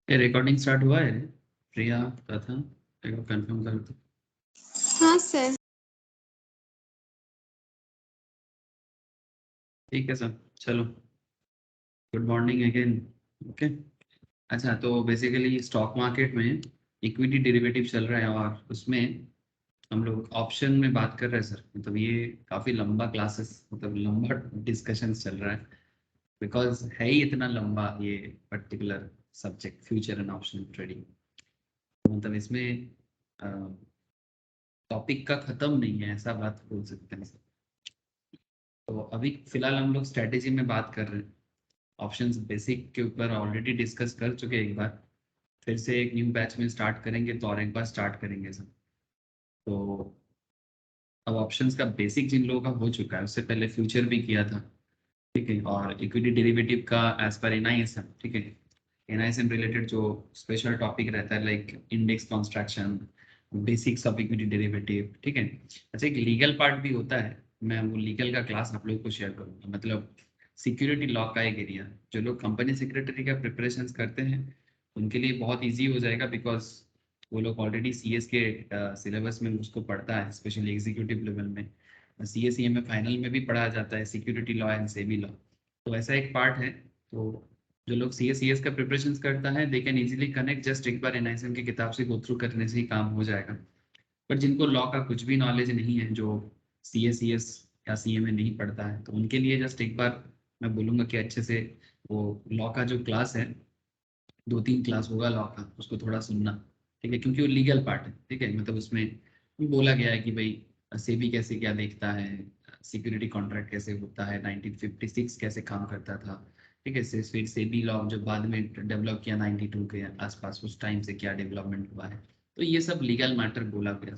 ये recording start हुआ है? प्रिया का था, एक बार कंफर्म कर दो। हाँ सर। ठीक है सर, चलो गुड मॉर्निंग अगेन। ओके, अच्छा तो बेसिकली स्टॉक मार्केट में इक्विटी डेरिवेटिव चल रहा है और उसमें हम लोग ऑप्शन में बात कर रहे हैं सर। मतलब ये काफ़ी लंबा क्लासेस, मतलब लंबा डिस्कशन चल रहा है, बिकॉज है ही इतना लंबा ये particular subject, future and option trading. मतलब इसमें टॉपिक का ख़त्म नहीं है, ऐसा बात बोल सकते हैं सर। तो अभी फिलहाल हम लोग स्ट्रैटेजी में बात कर रहे हैं। ऑप्शंस बेसिक के ऊपर ऑलरेडी डिस्कस कर चुके हैं एक बार, फिर से एक न्यू बैच में स्टार्ट करेंगे तो और एक बार स्टार्ट करेंगे सर। तो अब ऑप्शंस का बेसिक जिन लोगों का हो चुका है, उससे पहले फ्यूचर भी किया था, ठीक है। और इक्विटी डेरिवेटिव का एज पर एनआईएसएम, ठीक है। एनआईएसएम रिलेटेड जो स्पेशल टॉपिक रहता है like index construction, basics of equity derivative, ठीक है। अच्छा एक लीगल पार्ट भी होता है, मैं वो लीगल का क्लास आप लोगों को शेयर करूंगा। मतलब सिक्योरिटी लॉ का एक एरिया, जो लोग कंपनी सेक्रेटरी का प्रिपरेशन करते हैं उनके लिए बहुत ईजी हो जाएगा, बिकॉज वो लोग ऑलरेडी सीएस के सिलेबस में उसको पढ़ता है, स्पेशली एग्जीक्यूटिव लेवल में। सीएसईएम में फाइनल में भी पढ़ाया जाता है security law and SEBI law. तो ऐसा एक पार्ट है। तो जो लोग सीएस का प्रिपरेशन करता है they can easily connect, just एक बार एनआईएसएम की किताब से गो थ्रू करने से ही काम हो जाएगा। पर जिनको लॉ का कुछ भी नॉलेज नहीं है, जो सीएस या सीए में नहीं पढ़ता है, तो उनके लिए जस्ट एक बार मैं बोलूँगा कि अच्छे से वो लॉ का जो क्लास है, 2-3 क्लास होगा लॉ का, उसको थोड़ा सुनना, ठीक है। क्योंकि वो लीगल पार्ट है, ठीक है। मतलब उसमें बोला गया है कि भाई सेबी कैसे क्या देखता है, सिक्योरिटी कॉन्ट्रैक्ट कैसे होता है, 1956 कैसे काम करता था, ठीक है। फिर सेबी लॉ जो बाद में डेवलप किया 92 के आसपास, उस टाइम से क्या डेवलपमेंट हुआ है, तो ये सब लीगल मैटर बोला गया,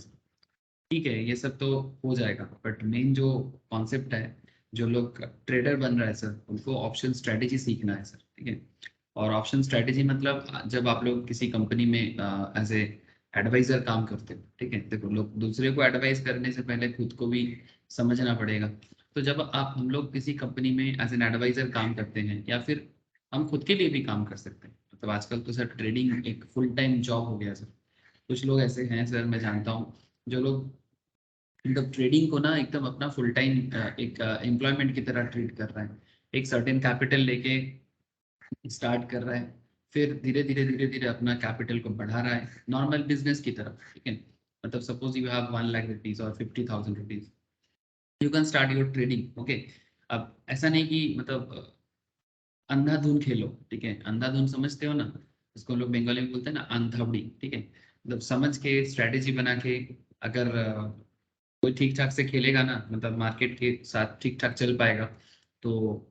ठीक है। ये सब तो हो जाएगा, बट मेन जो कॉन्सेप्ट है, जो लोग ट्रेडर बन रहा है सर, उनको ऑप्शन स्ट्रेटेजी सीखना है सर, ठीक है। और ऑप्शन स्ट्रेटेजी मतलब जब आप लोग किसी कंपनी में एज ए एडवाइजर काम करते हो, ठीक है। देखो लोग दूसरे को एडवाइस करने से पहले खुद को भी समझना पड़ेगा। तो जब आप हम लोग किसी कंपनी में एज एन एडवाइजर काम करते हैं, या फिर हम खुद के लिए भी काम कर सकते हैं। मतलब आजकल तो सर ट्रेडिंग एक फुल टाइम जॉब हो गया सर। कुछ लोग ऐसे हैं सर, मैं जानता हूँ, जो लोग मतलब ट्रेडिंग को ना एकदम अपना फुल टाइम एक एम्प्लॉयमेंट की तरह ट्रीट कर रहा है। एक सर्टेन कैपिटल लेके स्टार्ट कर रहा है, फिर धीरे धीरे अपना कैपिटल को बढ़ा रहा है नॉर्मल बिजनेस की तरफ, ठीक है। मतलब suppose you have 1 lakh rupees और 50,000 rupees, you can start your trading, okay. अब ऐसा नहीं कि मतलब अंधाधुन खेलो, ठीक है। अंधाधुन समझते हो ना, इसको लोग बंगाली में बोलते हैं ना अंधावड़ी, ठीक है। मतलब समझ के स्ट्रेटेजी बना के, अगर कोई ठीक ठाक से खेलेगा ना, मतलब मार्केट के साथ ठीक ठाक चल पाएगा, तो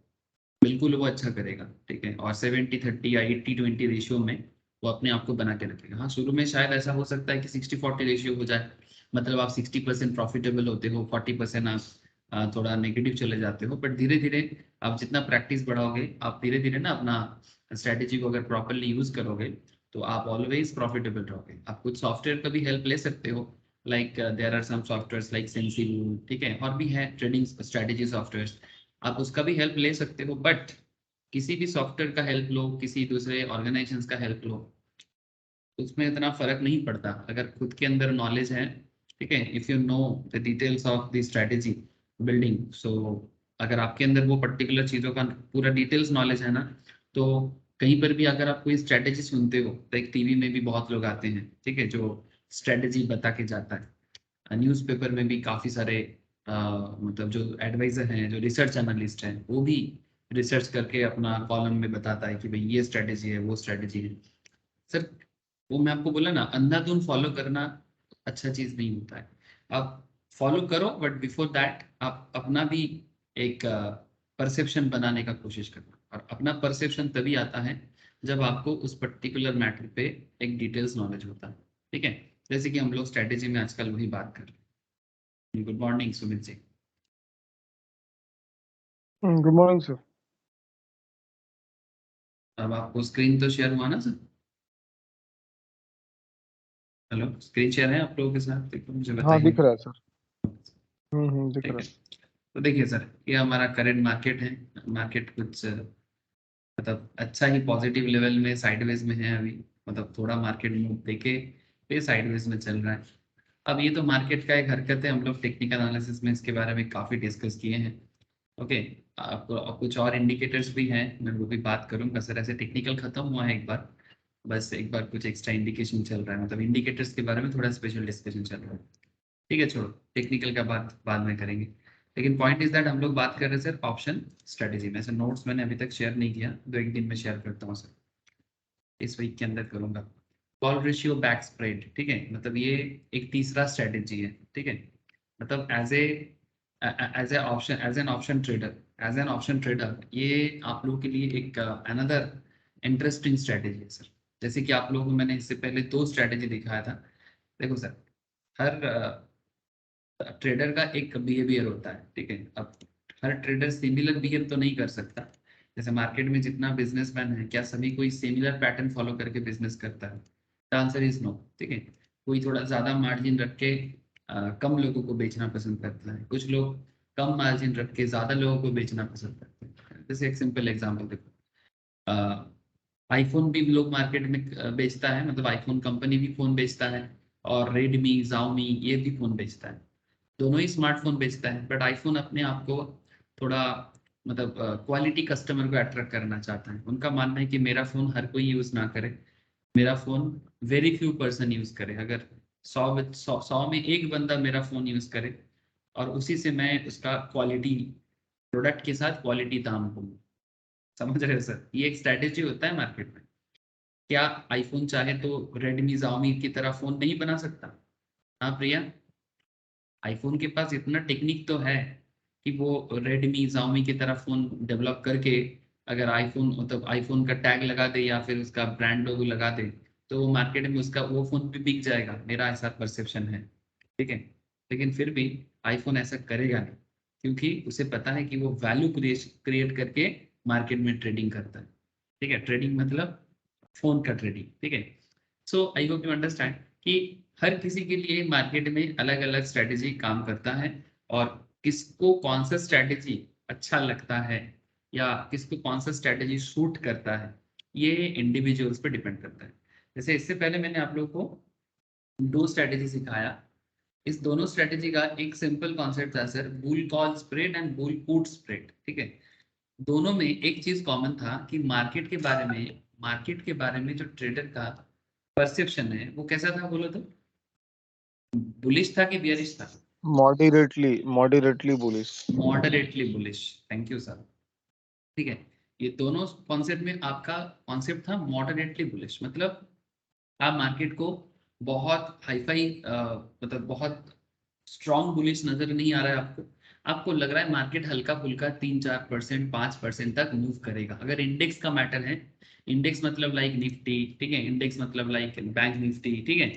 बिल्कुल वो अच्छा करेगा, ठीक है। और 70-30 या 80-20 रेशियो में वो अपने आप को बना के रखेगा। हाँ शुरू में शायद ऐसा हो सकता है कि 60-40 रेशियो हो जाए, मतलब आप 60% प्रॉफिटेबल होते हो, 40% आप थोड़ा नेगेटिव चले जाते हो। बट धीरे धीरे आप जितना प्रैक्टिस बढ़ाओगे, आप धीरे धीरे ना अपना स्ट्रेटेजी को अगर प्रॉपरली यूज करोगे, तो आप ऑलवेज प्रॉफिटेबल रहोगे। आप कुछ सॉफ्टवेयर का भी हेल्प ले सकते हो, like there are some softwares like sensible, ठीक है। और भी है ट्रेडिंग स्ट्रेटेजी सॉफ्टवेयर, आप उसका भी हेल्प ले सकते हो। बट किसी भी सॉफ्टवेयर का हेल्प लो, किसी दूसरे ऑर्गेनाइजेशन का हेल्प लो, उसमें इतना फर्क नहीं पड़ता अगर खुद के अंदर नॉलेज है, ठीक है। If you know the details of the strategy building, so अगर आपके अंदर वो पर्टिकुलर चीज़ों का पूरा डिटेल्स नॉलेज है ना, तो कहीं पर भी अगर आप कोई स्ट्रेटेजी सुनते हो, तो एक टीवी में भी बहुत लोग आते हैं, ठीक है, जो स्ट्रेटेजी बता के जाता है। न्यूज़पेपर में भी काफ़ी सारे मतलब जो एडवाइजर हैं, जो रिसर्च एनालिस्ट हैं, वो भी रिसर्च करके अपना कॉलम में बताता है कि भाई ये स्ट्रेटेजी है, वो स्ट्रेटेजी है सर। वो मैं आपको बोला ना, अंधाधुन फॉलो करना अच्छा चीज नहीं होता है। आप फॉलो करो, बट बिफोर दैट आप अपना भी एक परसेप्शन बनाने का कोशिश करना। और अपना परसेप्शन तभी आता है जब आपको उस पर्टिकुलर मैटर पे एक डिटेल्स नॉलेज होता है, ठीक है। जैसे कि हम लोग स्ट्रेटेजी में आजकल वही बात कर रहे हैं। Good morning Sumit ji. Good morning sir. अब आपको स्क्रीन तो शेयर हुआ ना सर? हेलो, स्क्रीन शेयर है आप लोगों के साथ? देखो मुझे हाँ बताइए। दिख रहा है सर। दिख ठीक रहा है, तो देखिए सर, ये हमारा करंट मार्केट है। मार्केट कुछ मतलब अच्छा ही पॉजिटिव लेवल में साइडवेज में है अभी, मतलब थोड़ा मार्केट मूव देके फिर साइडवेज में चल रहा है। अब ये तो मार्केट का एक हरकत है, हम लोग टेक्निकल एनालिसिस में इसके बारे में काफ़ी डिस्कस किए हैं। ओके, आपको अब कुछ और इंडिकेटर्स भी हैं, मैं वो भी बात करूंगा सर। ऐसे टेक्निकल खत्म हुआ है एक बार, बस एक बार कुछ एक्स्ट्रा इंडिकेशन चल रहा है, मतलब इंडिकेटर्स के बारे में थोड़ा स्पेशल डिस्कशन चल रहा है। ठीक है, छोड़ो टेक्निकल का बात बाद में करेंगे। लेकिन पॉइंट इज दैट हम लोग बात कर रहे हैं सर ऑप्शन स्ट्रेटेजी में। सर नोट्स मैंने अभी तक शेयर नहीं किया, 2 एक दिन में शेयर करता हूँ सर, इस वीक के अंदर करूंगा। कॉल रेशियो बैक स्प्रेड, ठीक है, मतलब ये एक तीसरा स्ट्रेटेजी है। ठीक है, मतलब एज एन ऑप्शन ट्रेडर, ये आप लोगों के लिए एक अनदर इंटरेस्टिंग स्ट्रेटेजी है सर। जैसे कि आप लोगों को मैंने इससे पहले 2 स्ट्रेटेजी दिखाया था। देखो सर, हर ट्रेडर का एक बिहेवियर होता है, ठीक है। अब हर ट्रेडर सिमिलर बिहेव तो नहीं कर सकता। जैसे मार्केट में जितना बिजनेसमैन है, क्या सभी कोई सिमिलर पैटर्न फॉलो करके बिजनेस करता है? द आंसर इज नो, ठीक है। कोई थोड़ा ज्यादा मार्जिन रख के कम लोगों को बेचना पसंद करता है, कुछ लोग कम मार्जिन रख के ज्यादा लोगों को बेचना पसंद करते हैं। जैसे एक सिंपल एग्जांपल देखो, आईफोन भी लोग मार्केट में बेचता है, मतलब आईफोन कंपनी भी फोन बेचता है, और रेडमी जाओमी ये भी फोन बेचता है, दोनों ही स्मार्टफोन बेचता है। बट आईफोन अपने आप को थोड़ा मतलब क्वालिटी कस्टमर को अट्रैक्ट करना चाहता है। उनका मानना है कि मेरा फोन हर कोई यूज ना करे, मेरा phone very few person use करे। अगर 100 में एक बंदा मेरा फोन यूज करे, और उसी से मैं उसका क्वालिटी प्रोडक्ट के साथ क्वालिटी दाम दूँ। समझ रहे हो सर, ये एक स्ट्रेटेजी होता है मार्केट में। क्या आईफोन चाहे तो रेडमी जाओमी की तरह फोन नहीं बना सकता? हाँ प्रिया, आईफोन के पास इतना टेक्निक तो है कि वो रेडमी जाओमी की तरह फोन डेवलप करके, अगर आईफोन मतलब आईफोन का टैग लगा दे या फिर उसका ब्रांड लोगो लगा दे, तो वो मार्केट में उसका वो फोन भी बिक जाएगा, मेरा ऐसा परसेप्शन है। ठीक है, लेकिन फिर भी आईफोन ऐसा करेगा नहीं, क्योंकि उसे पता है कि वो वैल्यू क्रिएट करके मार्केट में ट्रेडिंग करता है। ठीक है, ट्रेडिंग मतलब फोन का ट्रेडिंग। ठीक है, सो आई होप यू अंडरस्टैंड कि हर किसी के लिए मार्केट में अलग अलग स्ट्रेटेजी काम करता है, और किसको कौन सा स्ट्रेटेजी अच्छा लगता है या किसको कौन सा स्ट्रेटेजी सूट करता है, ये इंडिविजुअल्स पे डिपेंड करता है। जैसे इससे पहले मैंने आप लोगों को 2 स्ट्रेटेजी सिखाया। इस दोनों स्ट्रेटेजी का एक सिंपल कॉन्सेप्ट था sir, bull call spread and bull put spread. ठीक है, दोनों में एक चीज कॉमन था कि मार्केट के बारे में जो ट्रेडर का परसेप्शन है वो कैसा था, बोलो तो? बुलिश था कि बियरिश था? Moderately bullish. Moderately bullish, thank you sir. ठीक है, ये दोनों कॉन्सेप्ट में आपका कॉन्सेप्ट था मॉडरेटली बुलिश, मतलब आप मार्केट को बहुत हाईफाई मतलब बहुत स्ट्रॉन्ग बुलिश नजर नहीं आ रहा है आपको। आपको लग रहा है मार्केट हल्का फुल्का 3-4%, 5% तक मूव करेगा। अगर इंडेक्स का मैटर है, इंडेक्स मतलब लाइक निफ्टी, ठीक है, इंडेक्स मतलब लाइक बैंक निफ्टी, ठीक है,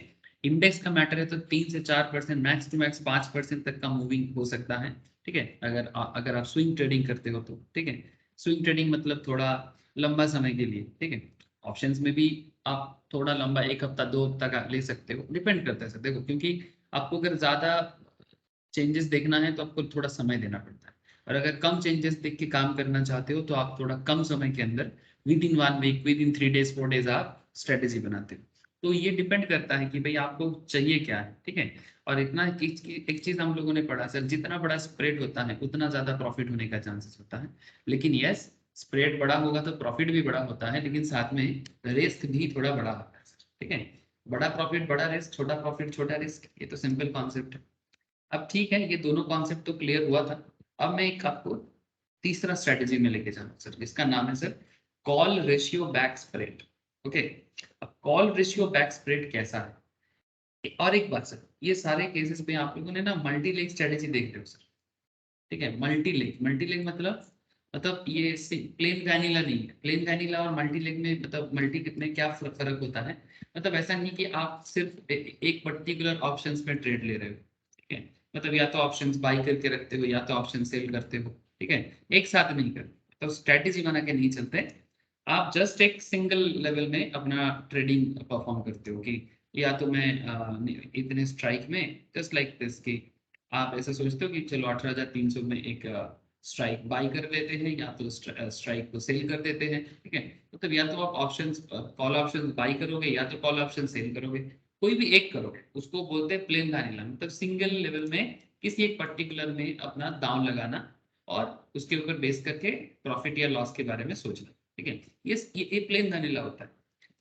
इंडेक्स का मैटर है तो 3 से 4%, मैक्स टू मैक्स 5% तक का मूविंग हो सकता है। ठीक है, अगर आप स्विंग ट्रेडिंग करते हो तो। ठीक है, स्विंग ट्रेडिंग मतलब थोड़ा लंबा समय के लिए। ठीक है, ऑप्शंस में भी आप थोड़ा लंबा 1 हफ्ता 2 हफ्ता का ले सकते हो, डिपेंड करता है सर। देखो, क्योंकि आपको अगर ज्यादा चेंजेस देखना है तो आपको थोड़ा समय देना पड़ता है, और अगर कम चेंजेस देख के काम करना चाहते हो तो आप थोड़ा कम समय के अंदर, within 1 week, within 3 days 4 days आप स्ट्रेटेजी बनाते हो। तो ये डिपेंड करता है कि भाई आपको चाहिए क्या है। ठीक है, और इतना एक चीज हम लोगों ने पढ़ा सर, जितना बड़ा स्प्रेड होता है उतना ज्यादा प्रॉफिट होने का चांसेस होता है। लेकिन यस, स्प्रेड बड़ा होगा तो प्रॉफिट भी बड़ा होता है, लेकिन साथ में रिस्क भी थोड़ा बड़ा होता है। ठीक है, बड़ा प्रॉफिट बड़ा रिस्क, छोटा प्रॉफिट छोटा रिस्क, ये तो सिंपल कॉन्सेप्ट है। अब ठीक है, ये दोनों कॉन्सेप्ट तो क्लियर हुआ था। अब मैं एक आपको तीसरा स्ट्रेटेजी में लेके जाऊँ सर, इसका नाम है sir call ratio back spread. Okay, अब कॉल रेशियो बैक स्प्रेड कैसा है? और एक बात सर, ये सारे केसेस पे आप लोगों ने ना मल्टी लेग स्ट्रेटेजी देख रहे हो सर। ठीक है, मल्टी लेग मतलब ये प्लेन वैनिला नहीं है। प्लेन वैनिला और मल्टी लेग में मतलब मल्टी में क्या फर्क होता है? मतलब ऐसा नहीं कि आप सिर्फ एक पर्टिकुलर ऑप्शंस में ट्रेड ले रहे हो। ठीक है, मतलब या तो ऑप्शंस बाई करके रखते हो या तो ऑप्शन सेल करते हो। ठीक है, एक साथ नहीं करते, तो स्ट्रेटेजी बना के नहीं चलते। आप जस्ट एक सिंगल लेवल में अपना ट्रेडिंग परफॉर्म करते हो कि या तो मैं इतने स्ट्राइक में, जस्ट लाइक दिस, कि आप ऐसा सोचते हो कि चलो 18,300 में एक स्ट्राइक बाई कर लेते हैं या तो स्ट्राइक को सेल कर देते हैं, ठीक है। मतलब या तो आप ऑप्शंस कॉल ऑप्शंस बाई करोगे या तो कॉल ऑप्शन सेल करोगे, कोई भी एक करोगे, उसको बोलते हैं प्लेन वैनिला, मतलब सिंगल लेवल में किसी एक पर्टिकुलर में अपना दांव लगाना और उसके ऊपर बेस करके प्रॉफिट या लॉस के बारे में सोचना, ठीक है। ये प्लेन वैनिला होता है।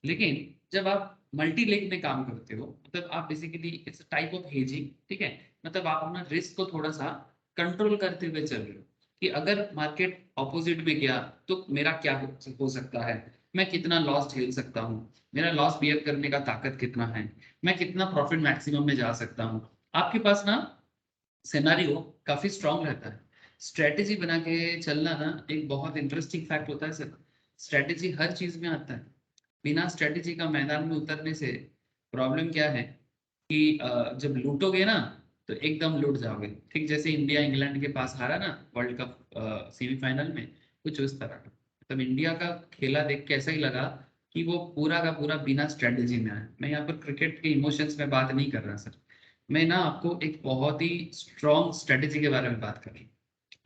लेकिन जब आप मल्टी लेग में काम करते हो, मतलब आप basically it's type of hedging, ठीक है। मतलब आप अपना रिस्क को थोड़ा सा कंट्रोल करते हुए चल रहे हो कि अगर मार्केट ऑपोजिट में गया तो मेरा क्या हो सकता है, मैं कितना लॉस झेल सकता हूँ, मेरा लॉस बियर करने का ताकत कितना है, मैं कितना प्रॉफिट मैक्सिमम में जा सकता हूँ। आपके पास ना सिनेरियो काफी स्ट्रांग रहता है। स्ट्रेटेजी बना के चलना ना एक बहुत इंटरेस्टिंग फैक्ट होता है सर। स्ट्रेटेजी हर चीज में आता है। बिना स्ट्रेटेजी का मैदान में उतरने से प्रॉब्लम क्या है कि जब लूटोगे ना तो एकदम लूट जाओगे, ठीक जैसे इंडिया इंग्लैंड के पास हारा ना वर्ल्ड कप सेमीफाइनल में, कुछ उस तरह का। तब इंडिया का खेला देख के ऐसा ही लगा कि वो पूरा का पूरा बिना स्ट्रेटेजी में आया। मैं यहाँ पर क्रिकेट के इमोशंस में बात नहीं कर रहा सर, मैं ना आपको एक बहुत ही स्ट्रॉन्ग स्ट्रेटेजी के बारे में बात कर रही हूँ।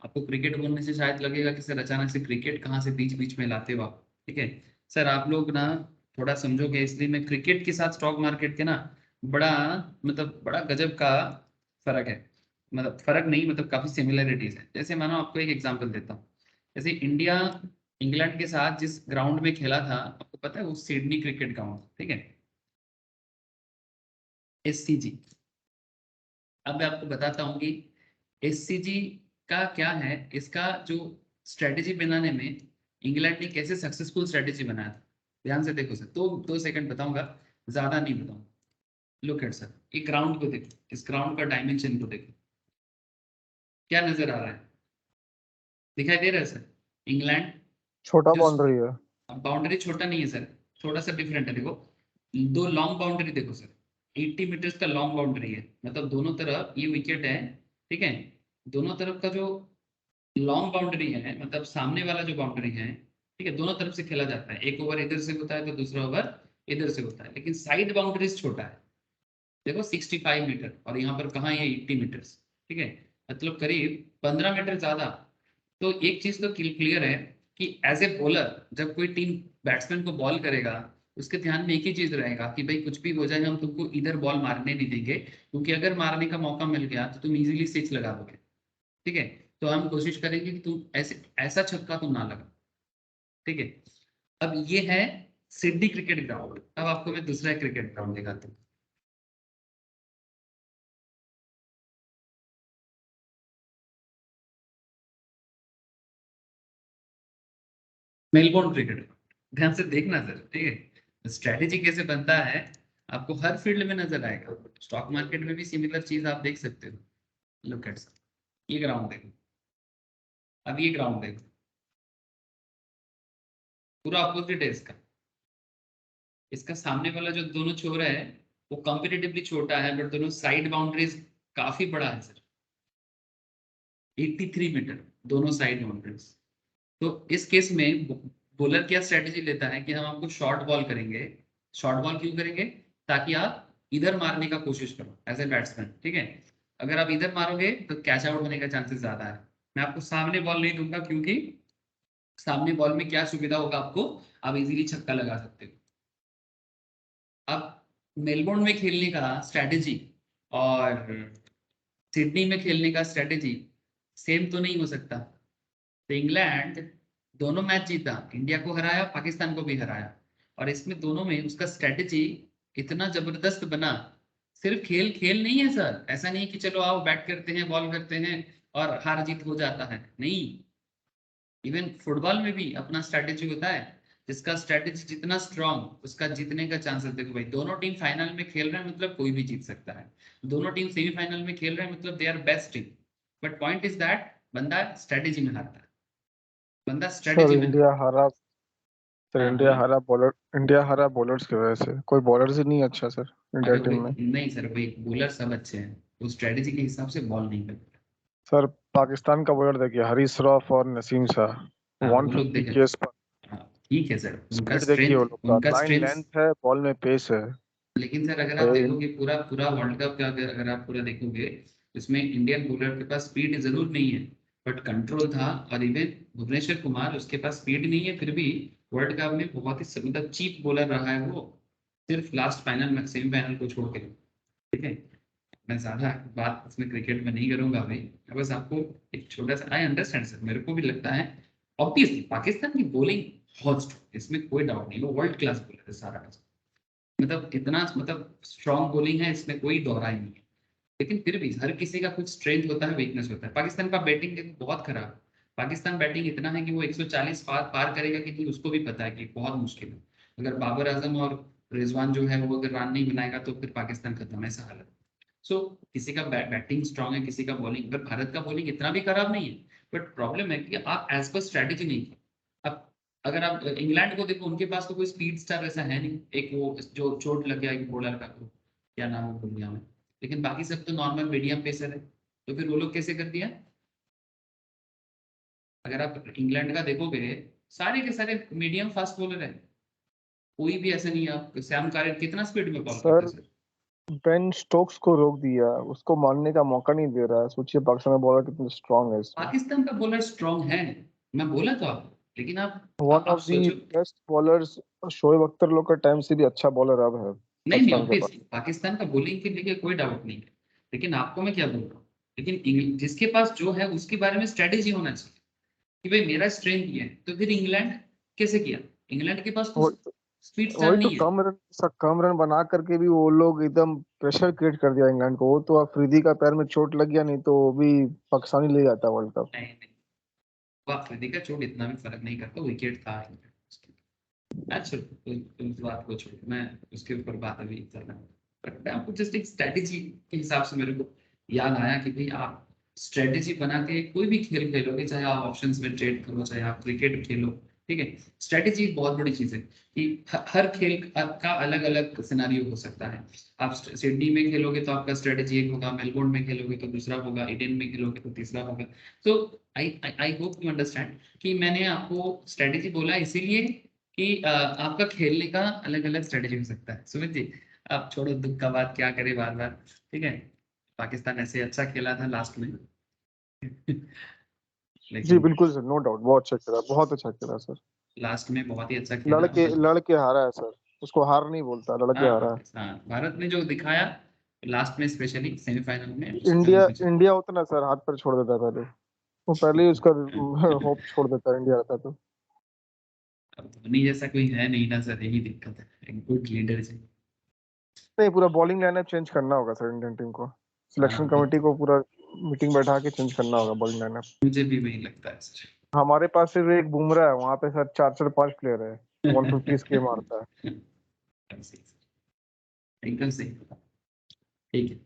आपको क्रिकेट बोलने से शायद लगेगा कि सर अचानक से क्रिकेट कहाँ से बीच बीच में लाते हो आप, ठीक है। सर आप लोग ना थोड़ा समझोगे, इसलिए मैं क्रिकेट के साथ स्टॉक मार्केट के ना बड़ा मतलब बड़ा गजब का फर्क है। मतलब फर्क नहीं, मतलब काफी सिमिलरिटीज है। जैसे मानो आपको एक एग्जांपल देता हूँ। जैसे इंडिया इंग्लैंड के साथ जिस ग्राउंड में खेला था, आपको पता है वो सिडनी क्रिकेट ग्राउंड, ठीक है, SCG। अब मैं आपको बताता हूँ कि SCG का क्या है, इसका जो स्ट्रेटेजी बनाने में इंग्लैंड ने कैसे सक्सेसफुल स्ट्रेटेजी बनाया था। ध्यान से देखो सर, 2 सेकंड बताऊंगा, ज्यादा नहीं बताऊंगा। लुक एट सर, ये ग्राउंड को देखो, इस ग्राउंड का डायमेंशन को देखो, क्या नजर आ रहा है, दिखाई दे रहा है सर। इंग्लैंड छोटा जो बाउंड्री है। बाउंड्री छोटा नहीं है सर, थोड़ा सा डिफरेंट है। देखो दो लॉन्ग बाउंड्री देखो सर, 80 मीटर्स का लॉन्ग बाउंड्री है, मतलब दोनों तरफ ये विकेट है, ठीक है। दोनों तरफ का जो लॉन्ग बाउंड्री है, मतलब सामने वाला जो बाउंड्री है, ठीक है, दोनों तरफ से खेला जाता है। एक ओवर इधर से होता है तो दूसरा ओवर इधर से होता है, लेकिन साइड बाउंड्रीज छोटा है। देखो 65 मीटर और यहाँ पर कहाँ है 80 मीटर्स, ठीक है, मतलब करीब 15 मीटर ज्यादा। तो एक चीज तो क्लियर है कि एज ए बॉलर जब कोई टीम बैट्समैन को बॉल करेगा, उसके ध्यान में एक ही चीज रहेगा कि भाई कुछ भी हो जाए हम तुमको इधर बॉल मारने नहीं देंगे, क्योंकि अगर मारने का मौका मिल गया तो तुम इजीली सिक्स लगा दोगे, ठीक है। तो हम कोशिश करेंगे कि तुम ऐसे ऐसा छक्का तुम ना लगा, ठीक है। अब ये है सिडनी क्रिकेट ग्राउंड। अब आपको मैं दूसरा क्रिकेट ग्राउंड दिखाता हूँ। मेलबोर्न क्रिकेट, ध्यान से देखना सर, ठीक है। स्ट्रेटेजी कैसे बनता है आपको हर फील्ड में नजर आएगा। स्टॉक मार्केट में भी सिमिलर चीज आप देख सकते हो। लुक एट सर, ये ग्राउंड देखो, अब ये ग्राउंड देखो, पूरा अपोजिट है इसका। इसका सामने वाला जो दोनों छोर है वो कंपेरेटिवली छोटा है, बट दोनों साइड बाउंड्रीज काफी बड़ा है सर, 83 मीटर दोनों साइड बाउंड्रीज। तो इस केस में बॉलर क्या स्ट्रेटेजी लेता है कि हम आपको शॉर्ट बॉल करेंगे। शॉर्ट बॉल क्यों करेंगे, ताकि आप इधर मारने का कोशिश करो एज ए बैट्समैन, ठीक है। अगर आप इधर मारोगे तो कैच आउट होने का चांसेस ज्यादा है। मैं आपको सामने बॉल नहीं दूंगा, क्योंकि सामने बॉल में क्या सुविधा होगा आपको, आप इजीली छक्का लगा सकते हो। अब मेलबोर्न में खेलने का स्ट्रेटेजी और सिडनी में खेलने का स्ट्रेटेजी सेम तो नहीं हो सकता। तो इंग्लैंड दोनों मैच जीता, इंडिया को हराया, पाकिस्तान को भी हराया, और इसमें दोनों में उसका स्ट्रेटेजी इतना जबरदस्त बना। सिर्फ खेल खेल नहीं है सर, ऐसा नहीं कि चलो आओ बैट करते हैं बॉल करते हैं और हार जीत हो जाता है, नहीं। इवन फुटबॉल में भी अपना स्ट्रेटेजी होता है, जिसका स्ट्रेटेजी जितना स्ट्रांग उसका जीतने का चांसेस। देखो भाई, दोनों टीम फाइनल में खेल रहे हैं मतलब कोई भी जीत सकता है, दोनों टीम सेमीफाइनल में खेल रहे हैं मतलब they are best team. But point is that बंदा स्ट्रेटेजी में हारता है, बंदा सर स्ट्रेटेजी में। इंडिया हारा। सर हाँ इंडिया बोलिए। हारा बॉलर। इंडिया हारा बॉलर्स की वजह से, कोई बॉलर्स ही नहीं अच्छा सर इंडिया अरे टीम में। भाई नहीं सर, भाई बॉलर सब अच्छे हैं, वो स्ट्रेटेजी के हिसाब से बॉल नहीं करते। सर पाकिस्तान का बॉलर देखिए, हरीश रॉफ और नसीम शाह, हाँ वो लोग 150 देखे। केस पर। हाँ ठीक है सर, उनका स्पीड देखिए वो स्ट्रेंथ, लोग का, उनका लाइन स्ट्रेंथ। लेंथ है, बॉल में पेस है। लेकिन सर अगर आप और देखोगे पूरा पूरा वर्ल्ड कप का, अगर आप पूरा देखोगे, इसमें इंडियन बॉलर के पास स्पीड जरूर नहीं है, बट कंट्रोल था। और इवन भुवनेश्वर कुमार, उसके पास स्पीड नहीं है, फिर भी वर्ल्ड कप में बहुत ही मतलब चीप बॉलर रहा है वो, सिर्फ लास्ट फाइनल में, सेमीफाइनल को छोड़ के। ठीक है, मैं ज्यादा बात इसमें क्रिकेट में नहीं करूंगा भाई, मैं बस आपको एक छोटा सा, आई अंडरस्टैंड सर, मेरे को भी लगता है ऑब्वियसली पाकिस्तान की बॉलिंग बहुत स्ट्रॉन्ग, इसमें कोई डाउट नहीं, वो वर्ल्ड क्लास बॉलर है सारा का, मतलब इतना मतलब स्ट्रॉन्ग बॉलिंग है, इसमें कोई दोहराई नहीं है। लेकिन फिर भी हर किसी का कुछ स्ट्रेंथ होता है, वीकनेस होता है। पाकिस्तान का बैटिंग देखो बहुत खराब है। पाकिस्तान बैटिंग इतना है कि वो 140 पार करेगा कि नहीं, उसको भी पता है कि बहुत मुश्किल है। अगर बाबर आजम और रिजवान जो है वो अगर रन नहीं बनाएगा तो फिर पाकिस्तान खत्म है, ऐसा हालत। सो किसी का बैटिंग स्ट्रांग है, किसी का बॉलिंग, पर भारत का बॉलिंग इतना भी खराब नहीं है। बट प्रॉब्लम है कि आप एज पर स्ट्रेटेजी नहीं की। अब अगर आप इंग्लैंड को देखो, उनके पास तो कोई स्पीड स्टार ऐसा है नहीं, एक वो जो चोट लग गया एक बॉलर का, तो क्या नाम है भूल गया मैं, लेकिन बाकी सब तो नॉर्मल मीडियम पेसर है। तो फिर वो लोग कैसे कर दिया? अगर आप इंग्लैंड का देखोगे, सारे के सारे मीडियम फास्ट बॉलर है, कोई भी ऐसा नहीं है। आप सैम करन कितना स्पीड में बॉल करता सर है सर? बेन स्टोक्स को रोक दिया, उसको मारने का मौका नहीं दे रहा है। सोचिए पाकिस्तान का बॉलर कितना स्ट्रांग है इसमें। पाकिस्तान का बॉलर स्ट्रांग है, मैं बोला तो आपको, लेकिन वन आप ऑफ दी सोचो। बेस्ट बॉलर्स, शोएब अख्तर लोग का टाइम से भी अच्छा बॉलर अब है नहीं नहीं, पाकिस्तान के पास। ऑब्वियसली पाकिस्तान का बॉलिंग के लिए कोई डाउट नहीं है, लेकिन आपको मैं क्या बोल रहा हूँ, लेकिन जिसके पास जो है उसके बारे में स्ट्रेटेजी होना चाहिए कि भाई मेरा स्ट्रेंथ ये है। तो फिर इंग्लैंड कैसे किया? इंग्लैंड के पास तो वो स्पीड स्टार वही तो नहीं है। कम रन बना करके भी वो लोग एकदम प्रेशर क्रिएट कर दिया इंग्लैंड को। वो तो अफरीदी का पैर में चोट लग गया, नहीं तो वो भी पाकिस्तानी ले जाता वर्ल्ड कप। नहीं नहीं, वो अफरीदी का चोट इतना भी फर्क नहीं करता, विकेट था। अच्छा, उस बात को छोड़, मैं उसके ऊपर बात अभी करना, बट मैं आपको जस्ट एक स्ट्रेटेजी के हिसाब से मेरे को याद आया कि भाई आप स्ट्रेटेजी बना के कोई भी खेल खेलोगे, चाहे आप ऑप्शंस में ट्रेड करो, चाहे आप क्रिकेट खेलो, ठीक है। स्ट्रेटेजी एक बहुत बड़ी चीज है कि हर खेल का अलग अलग सिनारियो हो सकता है। आप सिडनी में खेलोगे तो आपका स्ट्रेटेजी एक होगा, मेलबोर्न में खेलोगे तो दूसरा होगा, ईडन में खेलोगे तो तीसरा होगा। तो आई आई होप यू अंडरस्टैंड कि मैंने आपको स्ट्रेटेजी बोला इसीलिए कि आपका खेलने का अलग अलग स्ट्रेटेजी हो सकता है। सुमित जी, आप छोड़ो दुख का बात, क्या करे बार बार, ठीक है। पाकिस्तान ऐसे अच्छा खेला था लास्ट में जी लेकिन बिल्कुल सर, नो डाउट, बहुत अच्छा खेला, बहुत अच्छा खेला सर। लास्ट में बहुत ही अच्छा खेला। लड़के और लड़के हारा है सर, उसको हार नहीं बोलता, लड़के हाँ हारा है। हाँ, भारत ने जो दिखाया लास्ट में, स्पेशली सेमीफाइनल में, उसका इंडिया मुझे, इंडिया उतना सर हाथ पर छोड़ देता है पहले, वो पहले ही उसका होप छोड़ देता है इंडिया रहता तो। अब धोनी जैसा कोई है नहीं ना सर, यही दिक्कत है, एक गुड लीडर से। नहीं, पूरा बॉलिंग लाइनअप चेंज करना होगा सर इंडियन टीम को। सिलेक्शन हाँ वो कमेटी तो को पूरा मीटिंग बैठा के चेंज करना होगा बॉलिंग लाइनअप। मुझे भी वही लगता है सर हमारे पास सिर्फ एक बुमराह है, वहां पे सर चार चार पांच प्लेयर है, 150 के मारता है। एकदम सही, एकदम सही, ठीक है।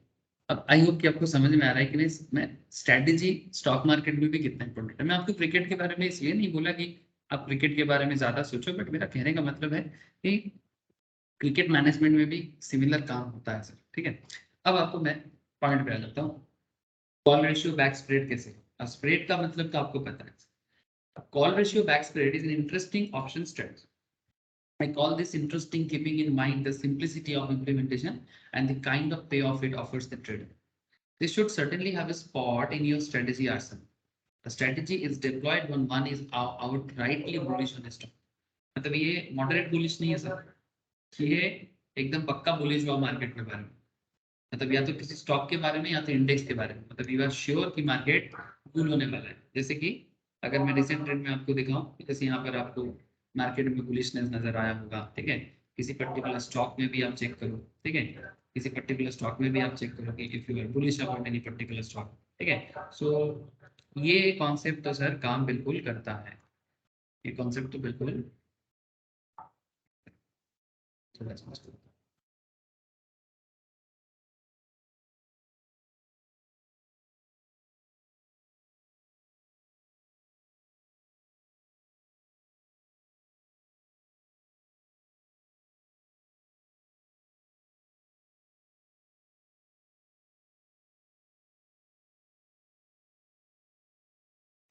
अब आई होप कि आपको समझ में आ रहा है कि नहीं, मैं स्ट्रैटेजी स्टॉक मार्केट में भी कितना इंपॉर्टेंट है। मैं आपको क्रिकेट के बारे में इसलिए नहीं बोला कि आप क्रिकेट के बारे में ज्यादा सोचो, बट मेरा कहने का मतलब है कि क्रिकेट मैनेजमेंट में भी सिमिलर काम होता है सर, ठीक है। अब आपको मैं पॉइंट पे आ जाता हूँ, कॉल रेशियो बैक स्प्रेड कैसे। अब स्प्रेड का मतलब तो आपको पता है। Call ratio back spread is an interesting option strategy. I call this interesting, keeping in mind the simplicity of implementation and the kind of payoff it offers the trader. This should certainly have a spot in your strategy arsenal. The strategy is deployed when one is outrightly bullish on a stock. मतलब ये moderate bullish नहीं है sir, ये एकदम पक्का bullish हुआ market के बारे में। मतलब या तो किसी स्टॉक के बारे में या तो इंडेक्स के बारे में, मतलब यू आर श्योर कि मार्केट कूल होने वाला है। जैसे कि अगर मैं रिसेंट ट्रेंड में आपको दिखाऊं, जैसे यहाँ पर आपको मार्केट में बुलिशनेस नजर आया होगा, ठीक है। किसी पर्टिकुलर स्टॉक में भी आप चेक करो, ठीक है, किसी पर्टिकुलर स्टॉक में भी आप चेक करो कि if you are bullish about any particular stock, ठीक है। सो ये कॉन्सेप्ट तो सर काम बिल्कुल करता है, ये कॉन्सेप्ट तो बिल्कुल थोड़ा सा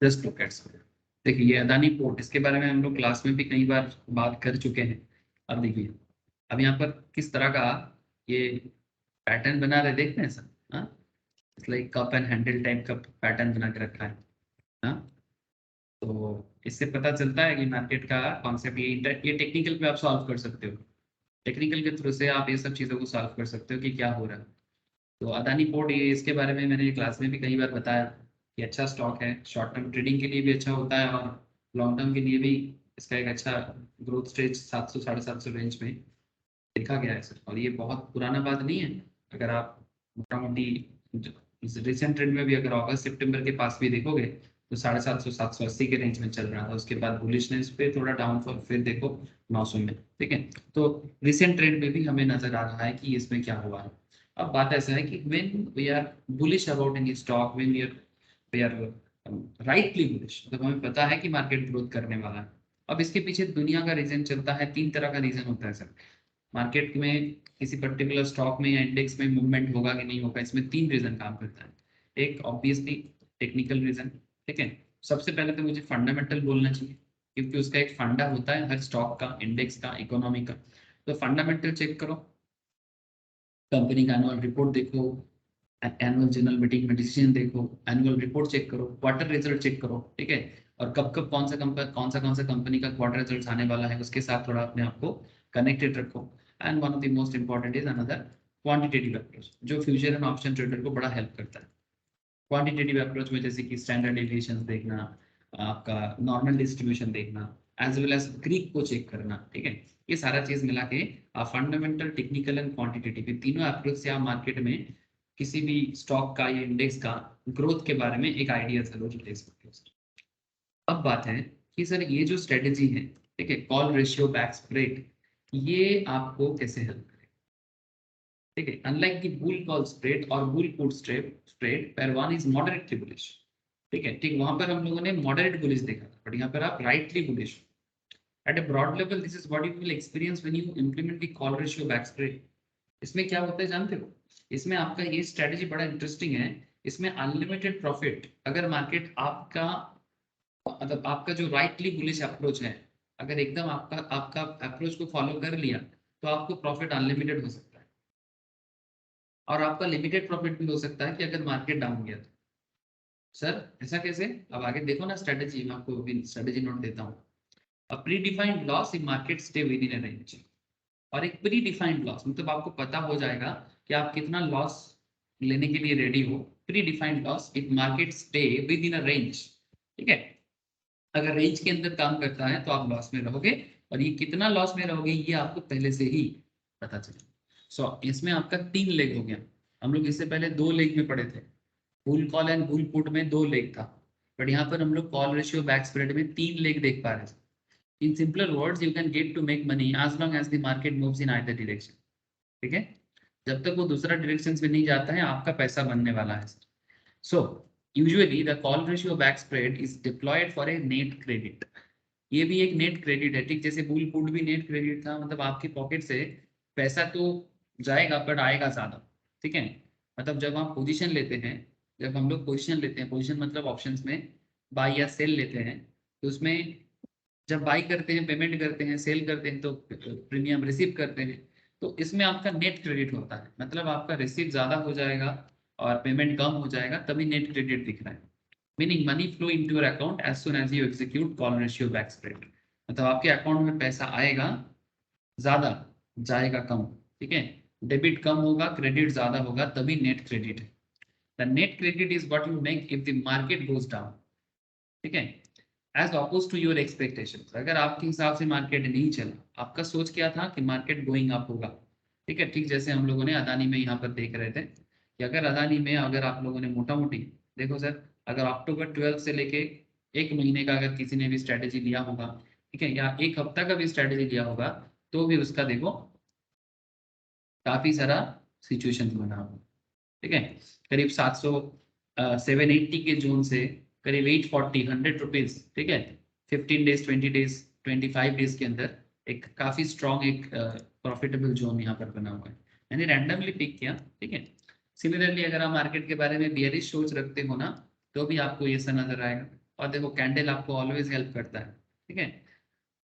जस्ट लुक एट। देखिए ये अदानी पोर्ट, इसके बारे में हम लोग क्लास में भी कई बार बात कर चुके हैं। अब देखिए, अब यहाँ पर किस तरह का ये पैटर्न बना रहे देखते हैं सर, हाँ, it's like cup and handle type का पैटर्न बना के रखा है। हाँ, तो इससे पता चलता है कि मार्केट का कॉन्सेप्ट ये टेक्निकल पे आप सॉल्व कर सकते हो। टेक्निकल के थ्रू से आप ये सब चीज़ों को सॉल्व कर सकते हो कि क्या हो रहा है। तो अदानी पोर्ट, ये इसके बारे में मैंने क्लास में भी कई बार बताया कि अच्छा स्टॉक है, शॉर्ट टर्म ट्रेडिंग के लिए भी अच्छा होता है और लॉन्ग टर्म के लिए भी इसका एक अच्छा ग्रोथ स्टेज 700 750 रेंज में देखा गया है सर। और ये बहुत पुराना बात नहीं है। अगर आप मोटा मोटी रिसेंट ट्रेंड में भी अगर अगस्त सितंबर के पास भी देखोगे तो 750 780 के रेंज में चल रहा था, उसके बाद बुलिशनेस पे थोड़ा डाउनफॉल, फिर देखो 900 में। ठीक है, तो रिसेंट ट्रेंड में भी हमें नजर आ रहा है कि इसमें क्या हुआ है। अब बात ऐसा है कि when we are bullish about any stock, when we are rightly bullish, मतलब हमें पता है कि मार्केट ग्रोथ करने वाला है। अब इसके पीछे दुनिया का रीजन चलता है, 3 तरह का रीजन होता है सर। मार्केट में किसी पर्टिकुलर स्टॉक में या इंडेक्स में मूवमेंट होगा कि नहीं होगा, इसमें 3 रीजन काम करता है। एक ऑब्वियसली टेक्निकल रीजन, ठीक है। सबसे पहले तो मुझे फंडामेंटल बोलना चाहिए, क्योंकि उसका एक फंडा होता है हर स्टॉक का, इंडेक्स का, इकोनॉमी का। तो फंडामेंटल चेक करो, कंपनी का एनुअल रिपोर्ट देखो, एनुअल जनरल मीटिंग में डिसीजन देखो, एनुअल रिपोर्ट चेक करो, क्वार्टर रिजल्ट चेक करो, ठीक है। और कब कब कौन सा कंपनी का क्वार्टर रिजल्ट आने वाला है, उसके साथ थोड़ा अपने आप को कनेक्टेड रखो। And one of the most important is another quantitative approach, जो फ्यूचर एंड ऑप्शन ट्रेडर को बड़ा हेल्प करता है। क्वांटिटेटिव अप्रोच में जैसे कि स्टैंडर्ड डेविएशंस देखना, आपका नॉर्मल डिस्ट्रीब्यूशन देखना, एज वेल एज ग्रीक को चेक करना, ठीक है। ये सारा चीज मिला के फंडामेंटल, टेक्निकल एंड क्वांटिटेटिव, ये तीनों अप्रोच से आप मार्केट में किसी भी स्टॉक का या इंडेक्स का ग्रोथ के बारे में एक आइडिया जरूर ले सकते हो सर। अब बात है कि सर ये जो स्ट्रेटेजी है, ठीक है, कॉल रेशियो बैक स्प्रेड, ये आपको कैसे हेल्प करे। ठीक है, unlike the bull call spread और bull put spread where one is moderately bullish, ठीक है, ठीक, वहां पर हम लोगों ने मॉडरेट बुलिश देखा था, बट यहाँ पर आप rightly bullish. At a broad level this is what you will experience when you implement the call ratio back spread. इसमें क्या होता है जानते हो, इसमें आपका ये स्ट्रेटेजी बड़ा इंटरेस्टिंग है। इसमें अनलिमिटेड प्रॉफिट, अगर मार्केट आपका, मतलब आपका जो राइटली बुलिश अप्रोच है, अगर एकदम आपका आपका अप्रोच को फॉलो कर लिया, तो आपको प्रॉफिट अनलिमिटेड हो सकता है। और आपका लिमिटेड प्रॉफिट भी हो सकता है कि अगर मार्केट डाउन गया तो। सर ऐसा कैसे, अब आगे देखो ना स्ट्रेटेजी, मैं आपको स्ट्रेटेजी नोट देता हूँ। अ pre defined loss in market stay with in a range, और एक प्री डिफाइंड लॉस मतलब आपको पता हो जाएगा कि आप कितना लॉस लेने के लिए रेडी हो। Pre defined loss if market stay with in a range, ठीक है। अगर रेंज के अंदर काम करता है तो आप लॉस में रहोगे, और ये कितना लॉस में रहोगे ये आपको पहले से ही पता चलेगा। सो इसमें आपका 3 लेग हो गया। हम लोग इससे पहले 2 लेग में पढ़े थे, bull call and bull put में 2 लेग था, बट यहाँ पर हम लोग कॉल रेशियो बैक स्प्रेड में 3 लेग देख पा रहे थे। In simpler words, you can get to make money as long as the market moves in either direction, ठीक है। जब तक वो दूसरा डायरेक्शन में नहीं जाता है, आपका पैसा बनने वाला है। So usually the call ratio back spread is deployed for a net credit. ये भी एक नेट क्रेडिट है, ठीक, जैसे बुल पुट भी नेट क्रेडिट था, मतलब आपकी पॉकेट से पैसा तो जाएगा बट आएगा ज्यादा, ठीक है। मतलब जब आप पोजीशन लेते हैं, जब हम लोग पोजीशन लेते हैं, पोजीशन मतलब ऑप्शंस में बाई या सेल लेते हैं, तो उसमें जब बाई करते हैं पेमेंट करते हैं, सेल करते हैं तो प्रीमियम रिसीव करते हैं। तो इसमें आपका नेट क्रेडिट होता है, मतलब आपका रिसीव ज्यादा हो जाएगा और पेमेंट कम हो जाएगा, तभी नेट क्रेडिट दिख रहा है। Meaning money flow into your account as soon as you execute call ratio back spread, मतलब आपके अकाउंट में पैसा आएगा ज्यादा, जाएगा कम, ठीक है। डेबिट कम होगा, क्रेडिट ज्यादा होगा, तभी नेट क्रेडिट है। The net credit is what you make if the market goes down, ठीक है, as opposed to your expectations. अगर आपके हिसाब से मार्केट नहीं चला, आपका सोच क्या था कि मार्केट गोइंग अप होगा, ठीक है, ठीक जैसे हम लोगों ने अदानी में यहाँ पर देख रहे थे कि अगर अदानी में अगर आप लोगों ने मोटा मोटी देखो सर, अगर अक्टूबर 12 से लेके 1 महीने का अगर किसी ने भी स्ट्रेटेजी लिया होगा, ठीक है, या 1 हफ्ता का भी स्ट्रेटेजी लिया होगा, तो भी उसका देखो काफी सारा सिचुएशन बना होगा, ठीक है। करीब 780 के जोन से करीब 840 100 रुपीज, ठीक है, 15 डेज 20 डेज 25 डेज के अंदर एक काफी स्ट्रॉन्ग एक प्रॉफिटेबल जोन यहाँ पर बना हुआ है। मैंने रैंडमली पिक किया, ठीक है। सिमिलरली अगर आप मार्केट के बारे में बियरिश सोच रखते हो ना, तो भी आपको ये सा नजर आएगा। और देखो कैंडल आपको ऑलवेज हेल्प करता है, ठीक है,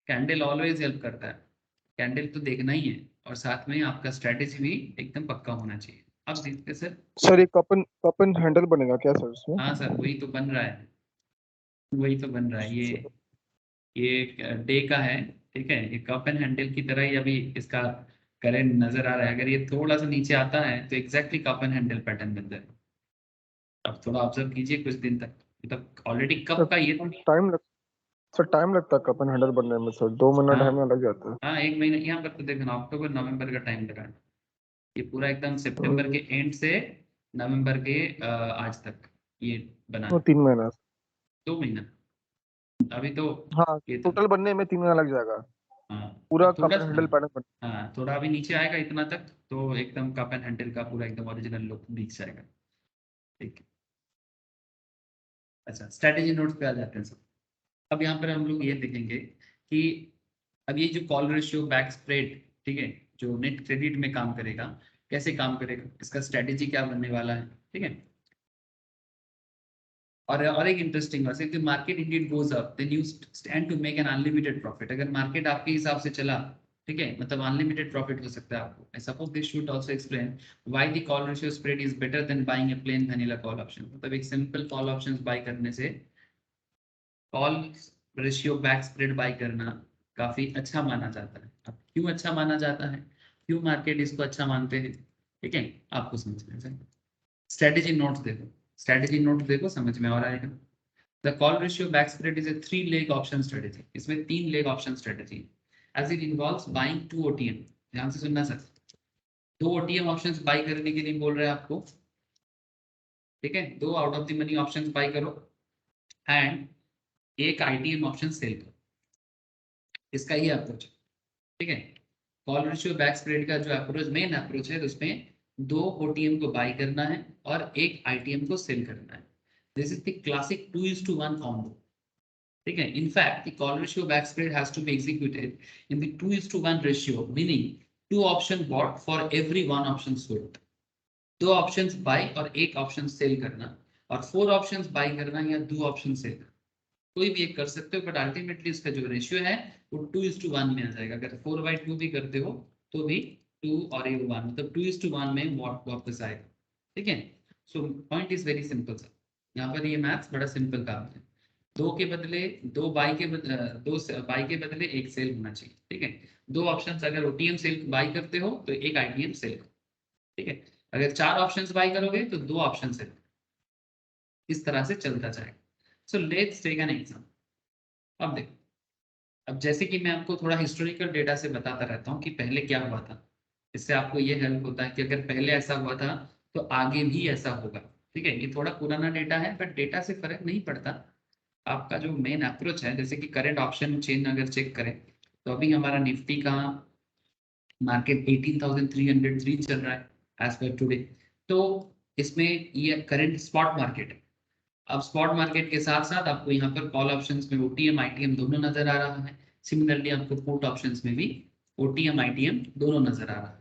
कैंडल ऑलवेज हेल्प करता है। कैंडल तो देखना ही है, और साथ में आपका स्ट्रेटेजी भी एकदम पक्का होना चाहिए। अब देखते हैं सर। सर ये कपन कपन हैंडल बनेगा क्या सर इसमें? हाँ सर, वही तो बन रहा है। वही तो बन रहा है ये डे का है। ठीक है, ये कप एंड हैंडल की तरह ही अभी इसका करंट नजर आ रहा है। अगर ये थोड़ा सा नीचे आता है तो exactly cup and handle pattern बन जाए। अब थोड़ा ऑब्जर्व कीजिए कुछ दिन तक, मतलब ऑलरेडी कप का ये। टाइम लग सर टाइम लगता है कप एंड हैंडल बनने में सर, 2 महीना हाँ, टाइम लग जाता है। हाँ, एक महीने यहाँ पर तो देखना, अक्टूबर नवंबर का टाइम लगा है। ये पूरा एकदम सितंबर के एंड से नवंबर के आज तक ये बना वो है। 3 महीना। 2 महीना अभी तो। हाँ ये तो टोटल बनने में 3 महीना लग जाएगा, हाँ, पूरा अब कप थोड़ा एंड सा। हैंडल पैटर्न बन। हाँ, थोड़ा अभी नीचे आएगा इतना तक तो एकदम कप एंड हैंडल का पूरा एकदम ओरिजिनल लुक दिख जाएगा। ठीक है। अच्छा, स्ट्रैटेजी नोट्स पे आ जाते हैं सब। अब यहाँ पर हम लोग ये देखेंगे कि अब ये जो कॉल रेशियो बैक स्प्रेड, ठीक है, जो नेट क्रेडिट में काम करेगा, कैसे काम करेगा, इसका स्ट्रैटेजी क्या बनने वाला है। ठीक है। और एक इंटरेस्टिंग बात है कि market indeed goes up then you stand to make an unlimited profit. अगर मार्केट आपके हिसाब से चला, ठीक है, मतलब अनलिमिटेड प्रॉफिट हो सकता है आपको। I suppose this should also explain why the call ratio spread is better than buying a plain vanilla call option. मतलब एक सिंपल कॉल ऑप्शंस बाय करने से call ratio back spread buy करना काफी अच्छा माना जाता है। अब क्यों अच्छा माना जाता है, क्यों मार्केट इसको अच्छा मानते हैं, ठीक है, आपको समझना चाहिए। स्ट्रेटेजी नोट्स देखो, स्ट्रेटेजी नोट देखो, समझ में और आएगा। The call ratio back spread is a 3 leg option strategy. इसमें 3 leg option strategy as it involves buying 2 OTM। ध्यान से सुनना सर, 2 OTM ऑप्शंस बाय करने के लिए बोल रहे हैं आपको। ठीक है, 2 out of the money options buy करो एंड एक ITM ऑप्शन सेल करो। इसका ही अप्रोच है। ठीक है, कॉल रेशियो बैक स्प्रेड का जो अप्रोच, मेन अप्रोच है, उसमें 2 OTM को बाय करना है और एक ITM को सेल करना है। This is the classic 2:1 combo. ठीक है, in fact the call ratio back spread has to be executed in the 2:1 ratio, meaning 2 option bought for every 1 option sold। 2 options bye और एक ऑप्शन सेल करना, और 4 options bye करना या 2 option sell करना, कोई भी एक कर सकते हो, बट अल्टीमेटली इसका जो रेशियो है वो 2:1 में आ जाएगा। अगर 4/2 भी करते हो तो भी 2 और ये 1, मतलब 2:1 में वापस आएगा। ठीक है, so point is very simple sir. यहाँ पर ये मैथ्स बड़ा सिंपल काम है। 2 के बदले 2 बाई के बदले 2 बाई के बदले एक सेल होना चाहिए। ठीक है, 2 ऑप्शंस अगर OTM सेल बाई करते हो तो एक ITM सेल करो। ठीक है, अगर 4 ऑप्शंस बाई करोगे तो 2 ऑप्शन सेल। इस तरह से चलता जाएगा। So let's take an example. अब देखो, अब जैसे कि मैं आपको थोड़ा हिस्टोरिकल डेटा से बताता रहता हूँ कि पहले क्या हुआ था, इससे आपको ये हेल्प होता है कि अगर पहले ऐसा हुआ था तो आगे भी ऐसा होगा। ठीक है, ये थोड़ा पुराना डेटा है बट डेटा से फर्क नहीं पड़ता। आपका जो मेन अप्रोच है, जैसे कि करंट ऑप्शन चेन अगर चेक करें तो अभी हमारा निफ्टी का मार्केट 18,303 चल रहा है एज पर टुडे। तो इसमें ये करंट स्पॉट मार्केट है। अब स्पॉट मार्केट के साथ साथ आपको यहाँ पर कॉल ऑप्शंस में OTM ITM दोनों नजर आ रहा है। सिमिलरली आपको पुट ऑप्शंस में भी OTM ITM दोनों नजर आ रहा है।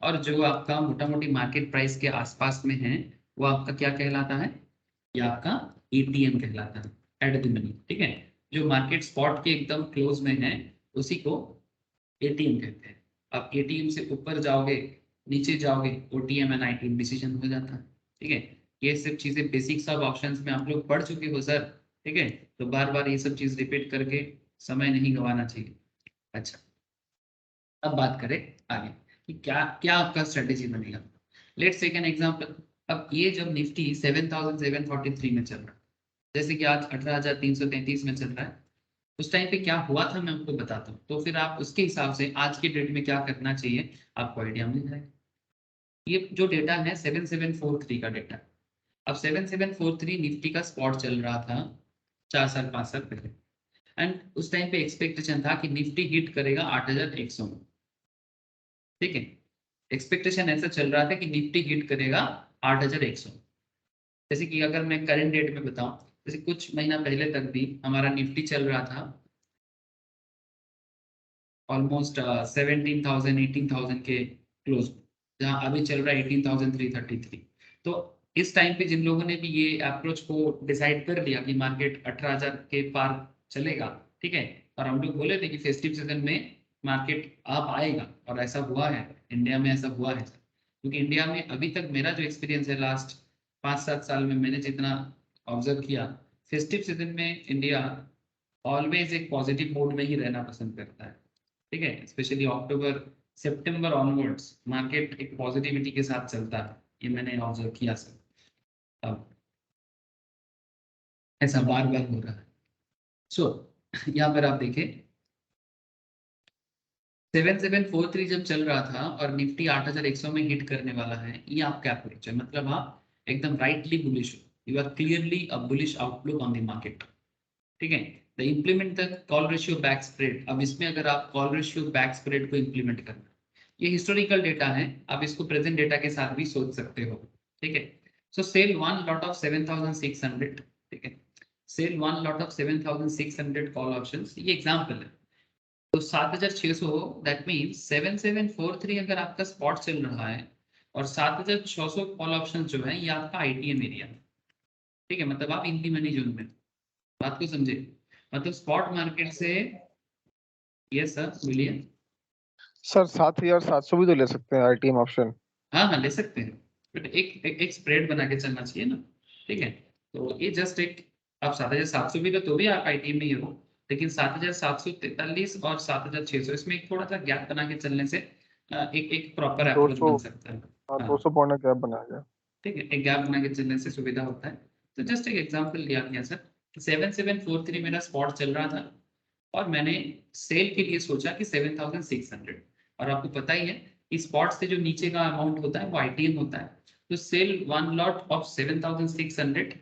और जो आपका मोटा मोटी मार्केट प्राइस के आसपास में है वो आपका क्या कहलाता है, ये आपका ATM कहलाता है, एट द मनी। ठीक है, जो मार्केट स्पॉट के एकदम क्लोज में है उसी को ATM कहते हैं। आप ATM से ऊपर जाओगे, नीचे जाओगे, OTM एंड ITM डिसीजन हो जाता है। ठीक है, ये सब चीजें बेसिक सब ऑप्शंस में आप लोग पढ़ चुके हो सर। ठीक है, तो बार बार ये सब चीज रिपीट करके समय नहीं गंवाना चाहिए। अच्छा, अब बात करें आगे कि क्या क्या आपका स्ट्रेटेजी बनेगा। Let's take an example. अब ये जब निफ्टी 7,743 में चल रहा है, जैसे कि आज 18,333 में चल रहा है, उस टाइम पे क्या हुआ था मैं आपको बताता हूँ, तो फिर आप उसके हिसाब से आज के डेट में क्या करना चाहिए आपको आइडिया मिल जाएगा। ये जो डेटा है 7743 का डेटा। अब 7743 निफ्टी का स्पॉट चल रहा था 4 साल 5 साल पहले, एंड उस टाइम पे एक्सपेक्टेशन था कि निफ्टी हिट करेगा 8,100 में। ठीक है, एक्सपेक्टेशन ऐसा चल रहा था कि निफ्टी हिट करेगा 8,100। जैसे कि अगर मैं करंट डेट में बताऊं, जैसे कुछ महीना पहले तक भी हमारा निफ्टी चल रहा था ऑलमोस्ट 17,000 18,000 के क्लोज, जहाँ अभी चल रहा है 18,333। तो इस टाइम पे जिन लोगों ने भी ये अप्रोच को डिसाइड कर लिया कि मार्केट 18,000 के पार चलेगा, ठीक है, और हम लोग बोले थे कि फेस्टिव सीजन में मार्केट अप आएगा, और ऐसा हुआ है, इंडिया में ऐसा हुआ है। क्योंकि इंडिया में अभी तक मेरा जो एक्सपीरियंस है लास्ट 5-7 साल में मैंने जितना ऑब्जर्व किया, फेस्टिव सीजन में इंडिया ऑलवेज एक पॉजिटिव मोड में ही रहना पसंद करता है, ठीक है। स्पेशली अक्टूबर सितंबर ऑनवर्ड्स मार्केट एक पॉजिटिविटी के साथ चलता है, ये मैंने ऑब्जर्व किया सर। अब ऐसा बार बार हो रहा है। सो यहाँ पर आप देखें 7743 जब चल रहा था और निफ्टी 8100 में हिट करने वाला है, ये आपका अप्रोच है, मतलब आप एकदम राइटली बुलिश हो, you are clearly a bullish outlook on the market, ठीक है। The implement the call ratio back spread. अब इसमें अगर आप कॉल रेशियो बैक स्प्रेड को इम्प्लीमेंट करना, ये हिस्टोरिकल डेटा है, आप इसको प्रेजेंट डेटा के साथ भी सोच सकते हो, ठीक है। So sell one lot of 7600, ठीक है, sell one lot of 7600 call options, ये एग्जांपल है। तो 7600 दैट मींस 7743 अगर आपका स्पॉट चल रहा है और 7600 कॉल ऑप्शन जो है ये आपका आईटीएम एरिया, ठीक है, मतलब आप इन दी मनी जोन में, बात को समझे। मतलब स्पॉट मार्केट से, यस सर बोलिए। सर 7700 भी तो ले सकते हैं आईटीएम ऑप्शन। हाँ हाँ ले सकते हैं, बट एक स्प्रेड बना के चलना चाहिए ना, ठीक है। तो ये जस्ट एक, आप 7700 भी तो भी आप आईटीएम में ही हो, लेकिन 7743 और 7600 इसमें एक थोड़ा सा गैप बना के चलने से एक एक प्रॉपर अप्रोच 200, बन सकता है। हाँ हाँ 200 पॉइंट का गैप बना गया। ठीक है, एक गैप बना के चलने से सुविधा होता है। तो जस्ट एक एग्जांपल लिया गया सर, 7743 मेरा स्पॉट चल रहा था और मैंने सेल के लिए सोचा कि 7600, और आपको पता ही है कि स्पॉट से जो नीचे का अमाउंट होता है वो आईटीएम होता है। तो sell one lot of 7600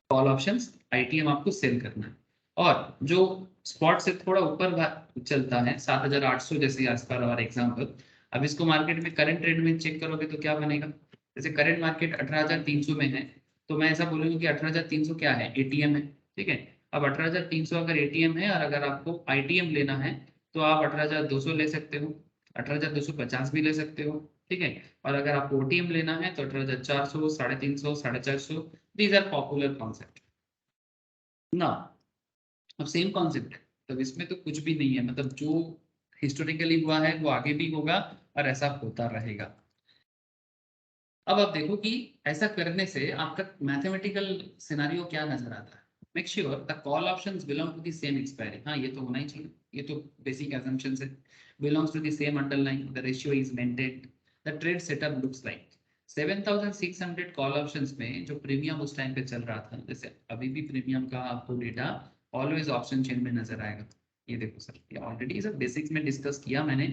call options ITM आपको सेल करना है। और जो स्पॉट से थोड़ा ऊपर चलता है 7800 जैसे आज पर और एग्जांपल, अब इसको मार्केट में करंट ट्रेड में चेक करोगे तो क्या बनेगा, जैसे करंट मार्केट 18300 में है, तो मैं ऐसा बोलूंगा कि 18300 क्या है, एटीएम है, ठीक है। अब 18300 अगर एटीएम है और अगर आपको आईटीएम लेना है तो आप 18200 ले सकते हो, 18250 भी ले सकते हो, ठीक है। और अगर आपको ओटीएम लेना है तो 18400, 350, 450, दीज आर पॉपुलर कॉन्सेप्ट ना। अब सेम कॉन्सेप्ट है, तब इसमें तो कुछ भी नहीं है, मतलब जो हिस्टोरिकली हुआ है वो आगे भी होगा और ऐसा होता रहेगा। अब आप देखो कि ऐसा करने से आपका मैथमेटिकल सिनारियो क्या नजर आता है। Make sure the call options belong to the same expiry, हाँ ये तो होना ही चाहिए, ये तो बेसिक assumptions है। Belongs to the same underline, the ratio is maintained, the trade setup looks like. 7600 call options में जो प्रीमियम उस टाइम पे चल रहा था, जैसे अभी भी प्रीमियम का आपको डेटा ऑलवेज ऑप्शन चेन में नजर आएगा। ये देखो सर, ये ऑलरेडी सब बेसिक्स में डिस्कस किया मैंने।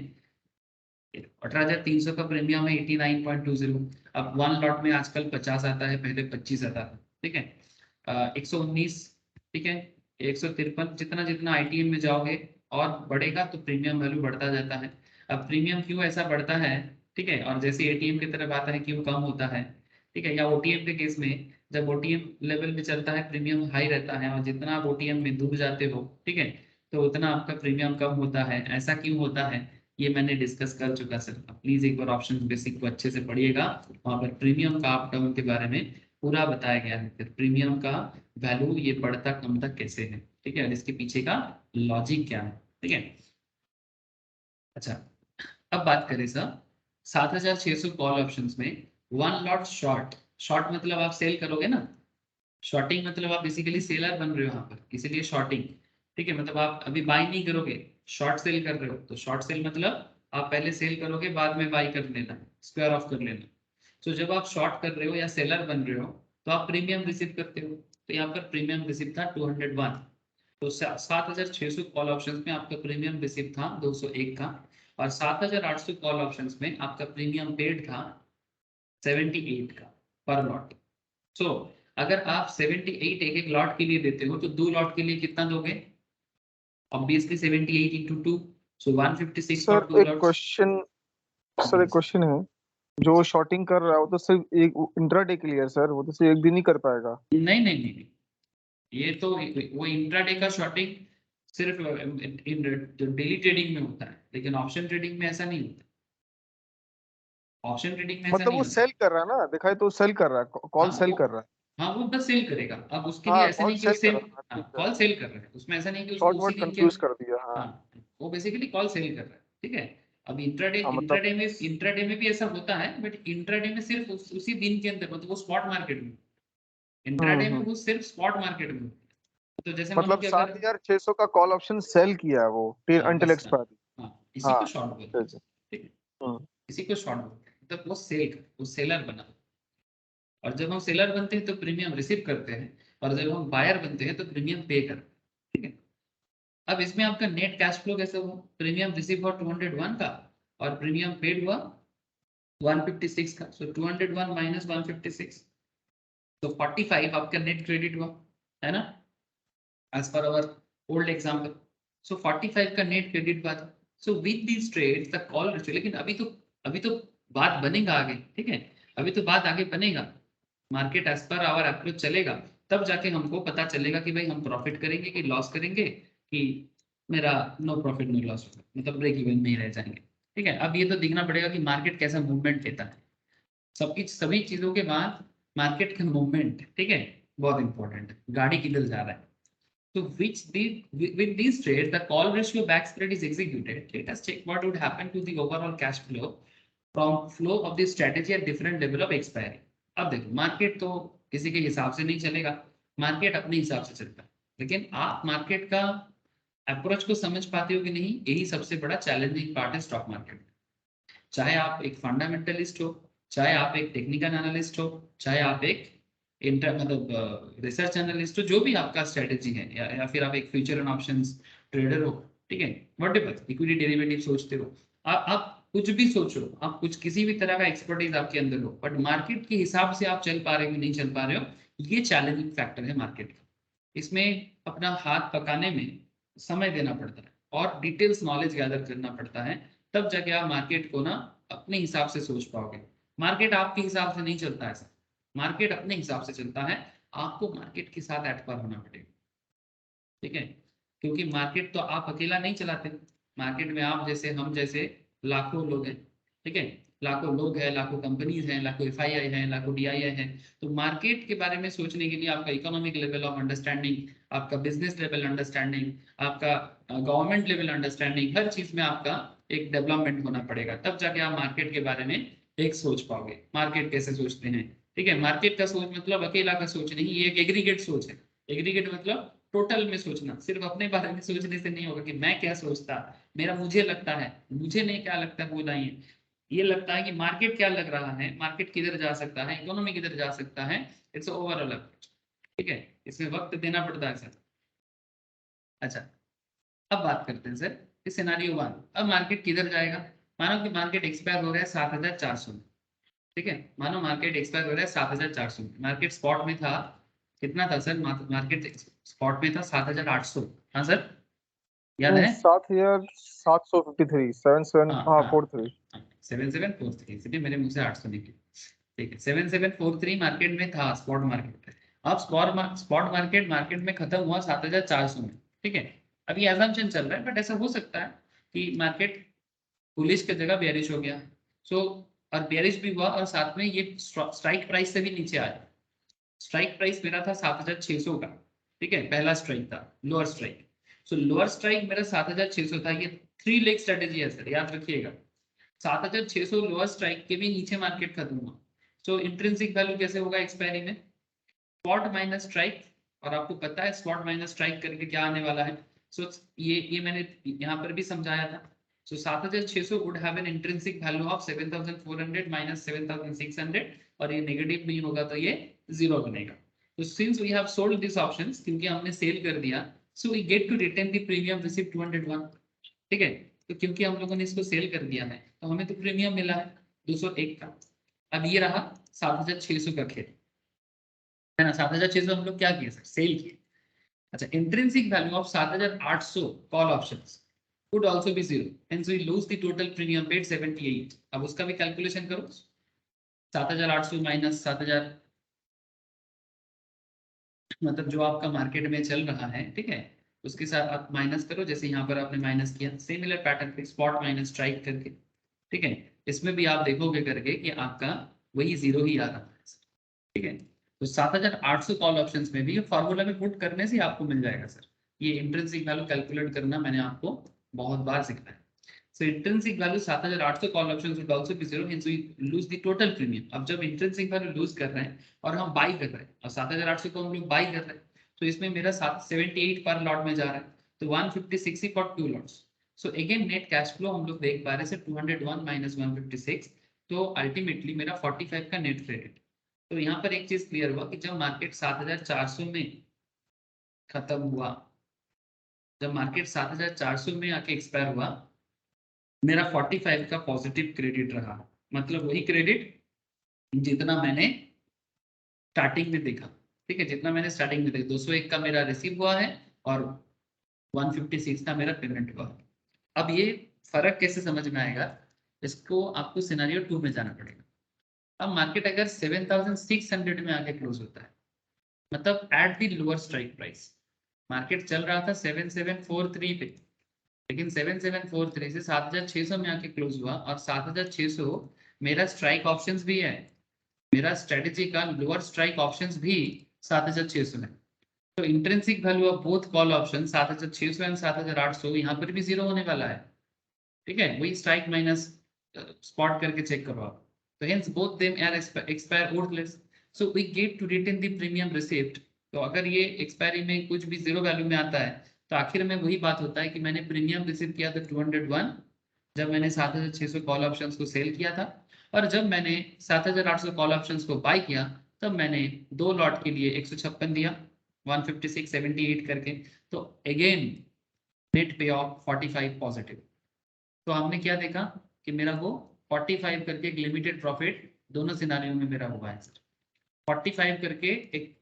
18300 का प्रीमियम है 89.20। अब वन लॉट में आजकल 50 आता है, पहले 25 आता था, ठीक है। 119, ठीक है, 153, जितना जितना आईटीएम में जाओगे और बढ़ेगा तो प्रीमियम वैल्यू बढ़ता जाता है। अब प्रीमियम क्यों ऐसा बढ़ता है, ठीक है, और जैसे एटीएम की तरफ आता है क्यों कम होता है, ठीक है, या ओटीएम के केस में जब ओटीएम लेवल में चलता है प्रीमियम हाई रहता है और जितना आप ओटीएम में दूर जाते हो, ठीक है, तो उतना आपका प्रीमियम कम होता है। ऐसा क्यों होता है ये मैंने डिस्कस कर चुका सर, प्लीज एक बार ऑप्शन बेसिक को अच्छे से पढ़िएगा, वहां पर प्रीमियम का अप डाउन के बारे में पूरा बताया गया है, फिर प्रीमियम का वैल्यू ये बढ़ता कमता कैसे है, ठीक है, और इसके पीछे का लॉजिक क्या है, ठीक है। अच्छा, अब बात करें सर 7600 कॉल ऑप्शंस में वन लॉट शॉर्ट, शॉर्ट मतलब आप सेल करोगे ना, शॉर्टिंग मतलब आप बेसिकली सेलर बन रहे हो यहाँ पर, इसीलिए शॉर्टिंग, ठीक है, मतलब आप अभी बाई नहीं करोगे, शॉर्ट सेल कर रहे हो, तो शॉर्ट सेल मतलब आप पहले सेल करोगे बाद में बाई कर लेना, स्क्वायर ऑफ कर लेना। तो जब आप शॉर्ट कर रहे हो या सेलर बन रहे हो तो आप प्रीमियम रिसीव करते हो, तो यहाँ पर प्रीमियम रिसीव था 201। तो 7600 कॉल ऑप्शंस में आपका प्रीमियम रिसीव था 201 का, और 7800 कॉल ऑप्शंस में आपका प्रीमियम पेड था 78 का पर लॉट। सो अगर आप 78 एक एक लॉट के लिए देते हो तो दो लॉट के लिए कितना दोगे, obviously 78 into 2, so 156 for sir two एक lots। क्वेश्चन, सर एक Yes। क्वेश्चन है, जो शॉर्टिंग कर रहा है वो तो सिर्फ एक इंट्राडे के लिए है सर, वो तो सिर्फ एक दिन ही कर पाएगा। नहीं नहीं नहीं नहीं, ये तो वो इंट्राडे का शॉर्टिंग सिर्फ डेली ट्रेडिंग में होता है, लेकिन ऑप्शन ट्रेडिंग में ऐसा नहीं होता, ऑप्शन ट्रेडिंग में ऐसा मतलब नहीं वो होता। सेल कर रहा है ना, दिखाए तो सेल कर रहा है, कॉल हाँ सेल वो, कर रहा है। हाँ वो बस सेल करेगा, अब उसके लिए हाँ ऐसे कॉल नहीं कि वो सेल कर सेम, रहा है, ठीक हाँ है। कॉल सेल कर रहा है, उसमें ऐसा नहीं कि उसको शॉर्ट उसी वर्ड दिन के, कंफ्यूज कर दिया, हाँ। हाँ वो बेसिकली कॉल सेल कर रहा है, ठीक है। अब इंट्राडे, हाँ मतलब, इंट्राडे में भी ऐसा होता है, बट इंट्राडे में सिर्फ उसी दिन के अंदर, मतलब वो स्पॉट मार्केट में, इंट्राडे में हम्म। वो सिर्फ स्पॉट मार्केट में होता है, तो जैसे मतलब 7,600 का कॉल ऑप्शन सेल किया है वो अंटिल एक्सपायरी। हाँ, इसी हाँ को शॉर्ट बोलते हैं, ठीक है, हम्म, इसी को शॉर्ट बोलते हैं, मतलब वो सेलर बना। और जब हम सेलर बनते हैं तो प्रीमियम रिसीव करते हैं, और जब हम बायर बनते हैं तो प्रीमियम पे करते हैं, ठीक है। अब इसमें आपका नेट कैश फ्लो कैसे हुआ? प्रीमियम रिसीव हुआ 201 का, और प्रीमियम पेड हुआ 156 का, सो 201 माइनस 156, तो 45 आपका नेट क्रेडिट हुआ, है ना, as per our old example. सो 45 का नेट क्रेडिट बात। So with these trades the call ratio, लेकिन अभी तो बात बनेगा आगे, ठीक है, अभी तो बात आगे बनेगा, market as per our approach चलेगा, तब जाके हमको पता चलेगा कि भाई हम प्रॉफिट करेंगे कि लॉस करेंगे, कि मेरा नो प्रॉफिट नो लॉस होगा, मतलब ब्रेक इवन में ही रह जाएंगे, ठीक है। अब ये तो देखना पड़ेगा कि मार्केट कैसा मूवमेंट लेता है, सभी चीजों के बाद मार्केट का मूवमेंट, ठीक है, बहुत इंपॉर्टेंट है, गाड़ी किधर जा रहा है। So with these trades, the call ratio back spread is executed. Let us check what would happen to the overall cash flow from flow of the strategy at different level of expiry. अब देखो, market तो किसी के हिसाब से नहीं चलेगा, market अपने हिसाब से चलता है, लेकिन आप मार्केट का अप्रोच को समझ पाते हो कि नहीं, यही सबसे बड़ा चैलेंजिंग पार्ट है स्टॉक मार्केट। चाहे आप एक फंडामेंटलिस्ट हो, चाहे आप एक टेक्निकल एनालिस्ट हो, चाहे आप एक मतलब रिसर्च एनालिस्ट हो, जो भी आपका स्ट्रेटेजी है, या फिर आप एक फ्यूचर एंड ऑप्शंस ट्रेडर हो, ठीक है, व्हाटएवर इक्विटी डेरिवेटिव सोचते हो, आप कुछ भी सोचो, आप कुछ किसी भी तरह का एक्सपर्टीज आपके अंदर हो, बट मार्केट के हिसाब से आप चल पा रहे हो नहीं चल पा रहे हो, ये चैलेंजिंग फैक्टर है मार्केट का। इसमें अपना हाथ पकाने में समय देना पड़ता है और डिटेल्स नॉलेज गैदर करना पड़ता है, तब जाके आप मार्केट को ना अपने हिसाब से सोच पाओगे। मार्केट आपके हिसाब से नहीं चलता है, मार्केट अपने हिसाब से चलता है, आपको मार्केट के साथ एट पार होना पड़ेगा, ठीक है, क्योंकि मार्केट तो आप अकेला नहीं चलाते, मार्केट में आप जैसे हम जैसे लाखों लोग हैं, ठीक है, लाखों लोग हैं, लाखों कंपनीज हैं, लाखों एफआईआई हैं, लाखों डीआईआई हैं। तो मार्केट के बारे में सोचने के लिए आपका इकोनॉमिक लेवल ऑफ अंडरस्टैंडिंग, आपका बिजनेस लेवल अंडरस्टैंडिंग, आपका गवर्नमेंट लेवल अंडरस्टैंडिंग, हर चीज में आपका एक डेवलपमेंट होना पड़ेगा, तब जाके आप मार्केट के बारे में एक सोच पाओगे। मार्केट कैसे सोचते हैं, ठीक है, मार्केट का सोच मतलब अकेला का सोच नहीं, ये एक एग्रीगेट सोच है। एग्रीगेट मतलब टोटल में सोचना, सिर्फ अपने बारे में सोचने से नहीं होगा कि मैं क्या सोचता, मेरा मुझे लगता है, मुझे नहीं क्या लगता है वो नहीं, ये लगता है कि मार्केट क्या लग रहा है, मार्केट किधर जा सकता है, इकोनॉमी किधर जा सकता है, इट्स ओवरऑल अप्रोच, ठीक है, इसमें वक्त देना पड़ता है सर। अच्छा, अब बात करते हैं सर इस सिनेरियो 1, अब मार्केट किधर जाएगा। मानो कि मार्केट एक्सपायर हो रहा है 7,400 में, ठीक है, मानो मार्केट एक्सपायर हो रहा है 7,400 में, मार्केट स्पॉट में था, कितना था सर, मार्केट स्पॉट में था 7,800, हाँ सर, याद है? 7,753 77 हाँ हाँ हाँ 43। 7743, इसलिए मेरे मुंह से 800 निकले, ठीक है, 7743 मार्केट में था, स्पॉट मार्केट में। अब स्पॉट मार्केट में खत्म हुआ 7,400 में, ठीक है। अभी एजम्पशन चल रहा है, बट ऐसा हो सकता है कि मार्केट बुलिश की जगह बेयरिश हो गया, सो और बेयरिश भी हुआ, और साथ में ये स्ट्राइक प्राइस से भी नीचे आया। स्ट्राइक प्राइस मेरा था 7,600 का, ठीक है, पहला स्ट्राइक था, लोअर स्ट्राइक। सो लोअर स्ट्राइक मेरा 7,600 था, ये 3 लेग स्ट्रेटेजी है सर, याद रखिएगा। 7,600 लोअर स्ट्राइक के भी नीचे मार्केट खत्म हुआ। सो इंट्रिंसिक वैल्यू कैसे होगा एक्सपायरी में, स्पॉट माइनस स्ट्राइक, और आपको पता है स्पॉट माइनस स्ट्राइक करके क्या आने वाला है। सो ये मैंने यहाँ पर भी समझाया था। सो 7,600 would have an intrinsic value of 7,400 minus 7,600, और ये नेगेटिव नहीं होगा तो ये जीरो बनेगा। तो since we have sold this options, क्योंकि हमने सेल कर दिया, so we get to retain the premium receive 201, ठीक है। तो क्योंकि हम लोगों ने इसको सेल कर दिया है, तो हमें तो प्रीमियम मिला है 201 का। अब ये रहा 7,600 का खेल, है ना, 7,600 हम लोग क्या किए सर, सेल किए। अच्छा, intrinsic value of 7,800 call options would also be zero, hence we lose the total premium paid 78। अब उसका भी कैलकुलेशन करो, 7,800 माइनस 7,000, मतलब जो आपका मार्केट में चल रहा है, ठीक है, उसके साथ आप माइनस करो, जैसे यहाँ पर आपने माइनस किया, सिमिलर पैटर्न पे स्पॉट माइनस स्ट्राइक करके, ठीक है, इसमें भी आप देखोगे करके कि आपका वही जीरो ही आ रहा है, ठीक है। तो 7,800 कॉल ऑप्शंस में भी फॉर्मूला में पुट करने से आपको मिल जाएगा सर। ये इंट्रिंसिक वैल्यू कैलकुलेट करना मैंने आपको बहुत बार सिखाया। So intrinsic value 7,800 call options will also be zero, hence we lose the total premium. अब जब इंट्रिंसिक वैल्यू लूज कर रहे हैं और हम बाई कर रहे हैं, और 7,800 को हम लोग बाई कर रहे हैं, तो इसमें मेरा 78 पर लॉट में जा रहा है, तो 156 ही for 2 lots. So again net cash flow हम लोग देख पा रहे हैं 201 माइनस 156, तो अल्टीमेटली मेरा 45 का नेट क्रेडिट। तो यहाँ पर एक चीज क्लियर हुआ कि जब मार्केट 7400 में खत्म हुआ, जब मार्केट 7400 में आके एक्सपायर हुआ, मेरा 45 का पॉजिटिव क्रेडिट रहा, मतलब वही क्रेडिट जितना मैंने स्टार्टिंग में देखा। ठीक है, जितना मैंने स्टार्टिंग में देखा 201 का मेरा रिसीव हुआ है और 156 का मेरा पेमेंट हुआ है। अब ये फर्क कैसे समझ में आएगा, इसको आपको सिनेरियो 2 में जाना पड़ेगा। अब मार्केट अगर 7600 में आके क्लोज होता है, मतलब at the lower strike price, market चल रहा था 7743 पे, लेकिन 7743 से 7600 में आके क्लोज हुआ, और 7600 मेरा स्ट्राइक ऑप्शंस भी है, मेरा स्ट्रेटेजी का लोअर स्ट्राइक ऑप्शंस भी 7600 में। तो intrinsic value of both call option 7600 and 7800 यहाँ पर भी जीरो होने वाला है। ठीक है, वही स्ट्राइक माइनस स्पॉट करके चेक करो आप। तो hence both them are expire worthless, so we get to retain the premium receipt. तो अगर ये एक्सपायरी में कुछ भी जीरो वैल्यू में आता है, तो आखिर में वही बात होता है कि मैंने प्रीमियम रिसीव किया था 201, जब मैंने 7600 कॉल ऑप्शंस को सेल किया था, और जब मैंने 7800 कॉल ऑप्शंस को बाय किया, तब मैंने 2 लॉट के लिए 156 दिया, 156 78 करके। तो अगेन नेट पे ऑफ 45 पॉजिटिव। तो हमने क्या देखा कि मेरा वो 45 करके एक लिमिटेड प्रॉफिट दोनों सिनारियों में मेरा हुआ है सर। 45 करके एक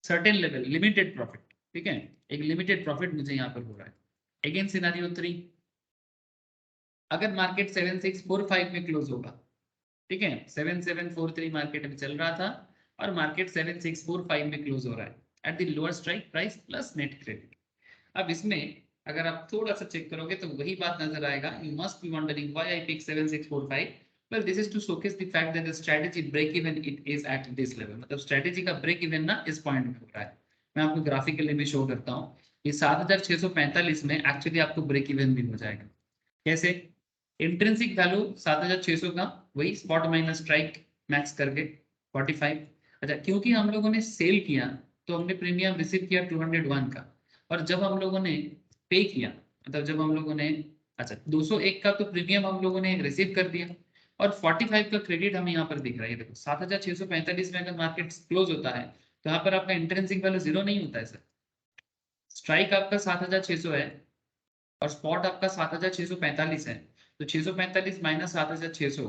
सर्टेन लेवल लिमिटेड प्रॉफिट, ठीक है, एक लिमिटेड प्रॉफिट मुझे यहाँ पर हो रहा है। अगेन सिनारियो 3, अगर मार्केट 7645 में क्लोज होगा, ठीक है, 7743 मार्केट में चल रहा था और मार्केट 7645 में क्लोज हो रहा है at the lower strike price plus net credit. अब इसमें अगर आप थोड़ा सा चेक करोगे तो वही बात नजर आएगा, you must be wondering why I pick 7645। well this is to showcase the fact that the strategy break even it is at this level, मतलब स्ट्रेटेजी का ब्रेक इवन ना इस पॉइंट में हो रहा है। मैं आपको ग्राफिकली भी शो करता हूँ, ये 7645 में एक्चुअली आपको ब्रेक इवन भी हो जाएगा। कैसे? इंट्रिंसिक वैल्यू 7600 का, वही स्पॉट माइनस स्ट्राइक मैक्स करके 45। अच्छा, क्योंकि हम लोगों ने सेल किया तो हमने प्रीमियम रिसीव किया 201 का, और जब हम लोगों ने पे किया, मतलब जब हम लोगों ने, अच्छा 201 का तो प्रीमियम हम लोगों ने रिसीव कर दिया, और 45 का क्रेडिट हमें यहाँ पर दिख रहा है। देखो 7645 में अगर मार्केट क्लोज होता है तो यहाँ पर आपका इंट्रिंसिक वैल्यू जीरो नहीं होता है सर। स्ट्राइक आपका 7600 है और स्पॉट आपका 7645 है, तो 645 माइनस 7600,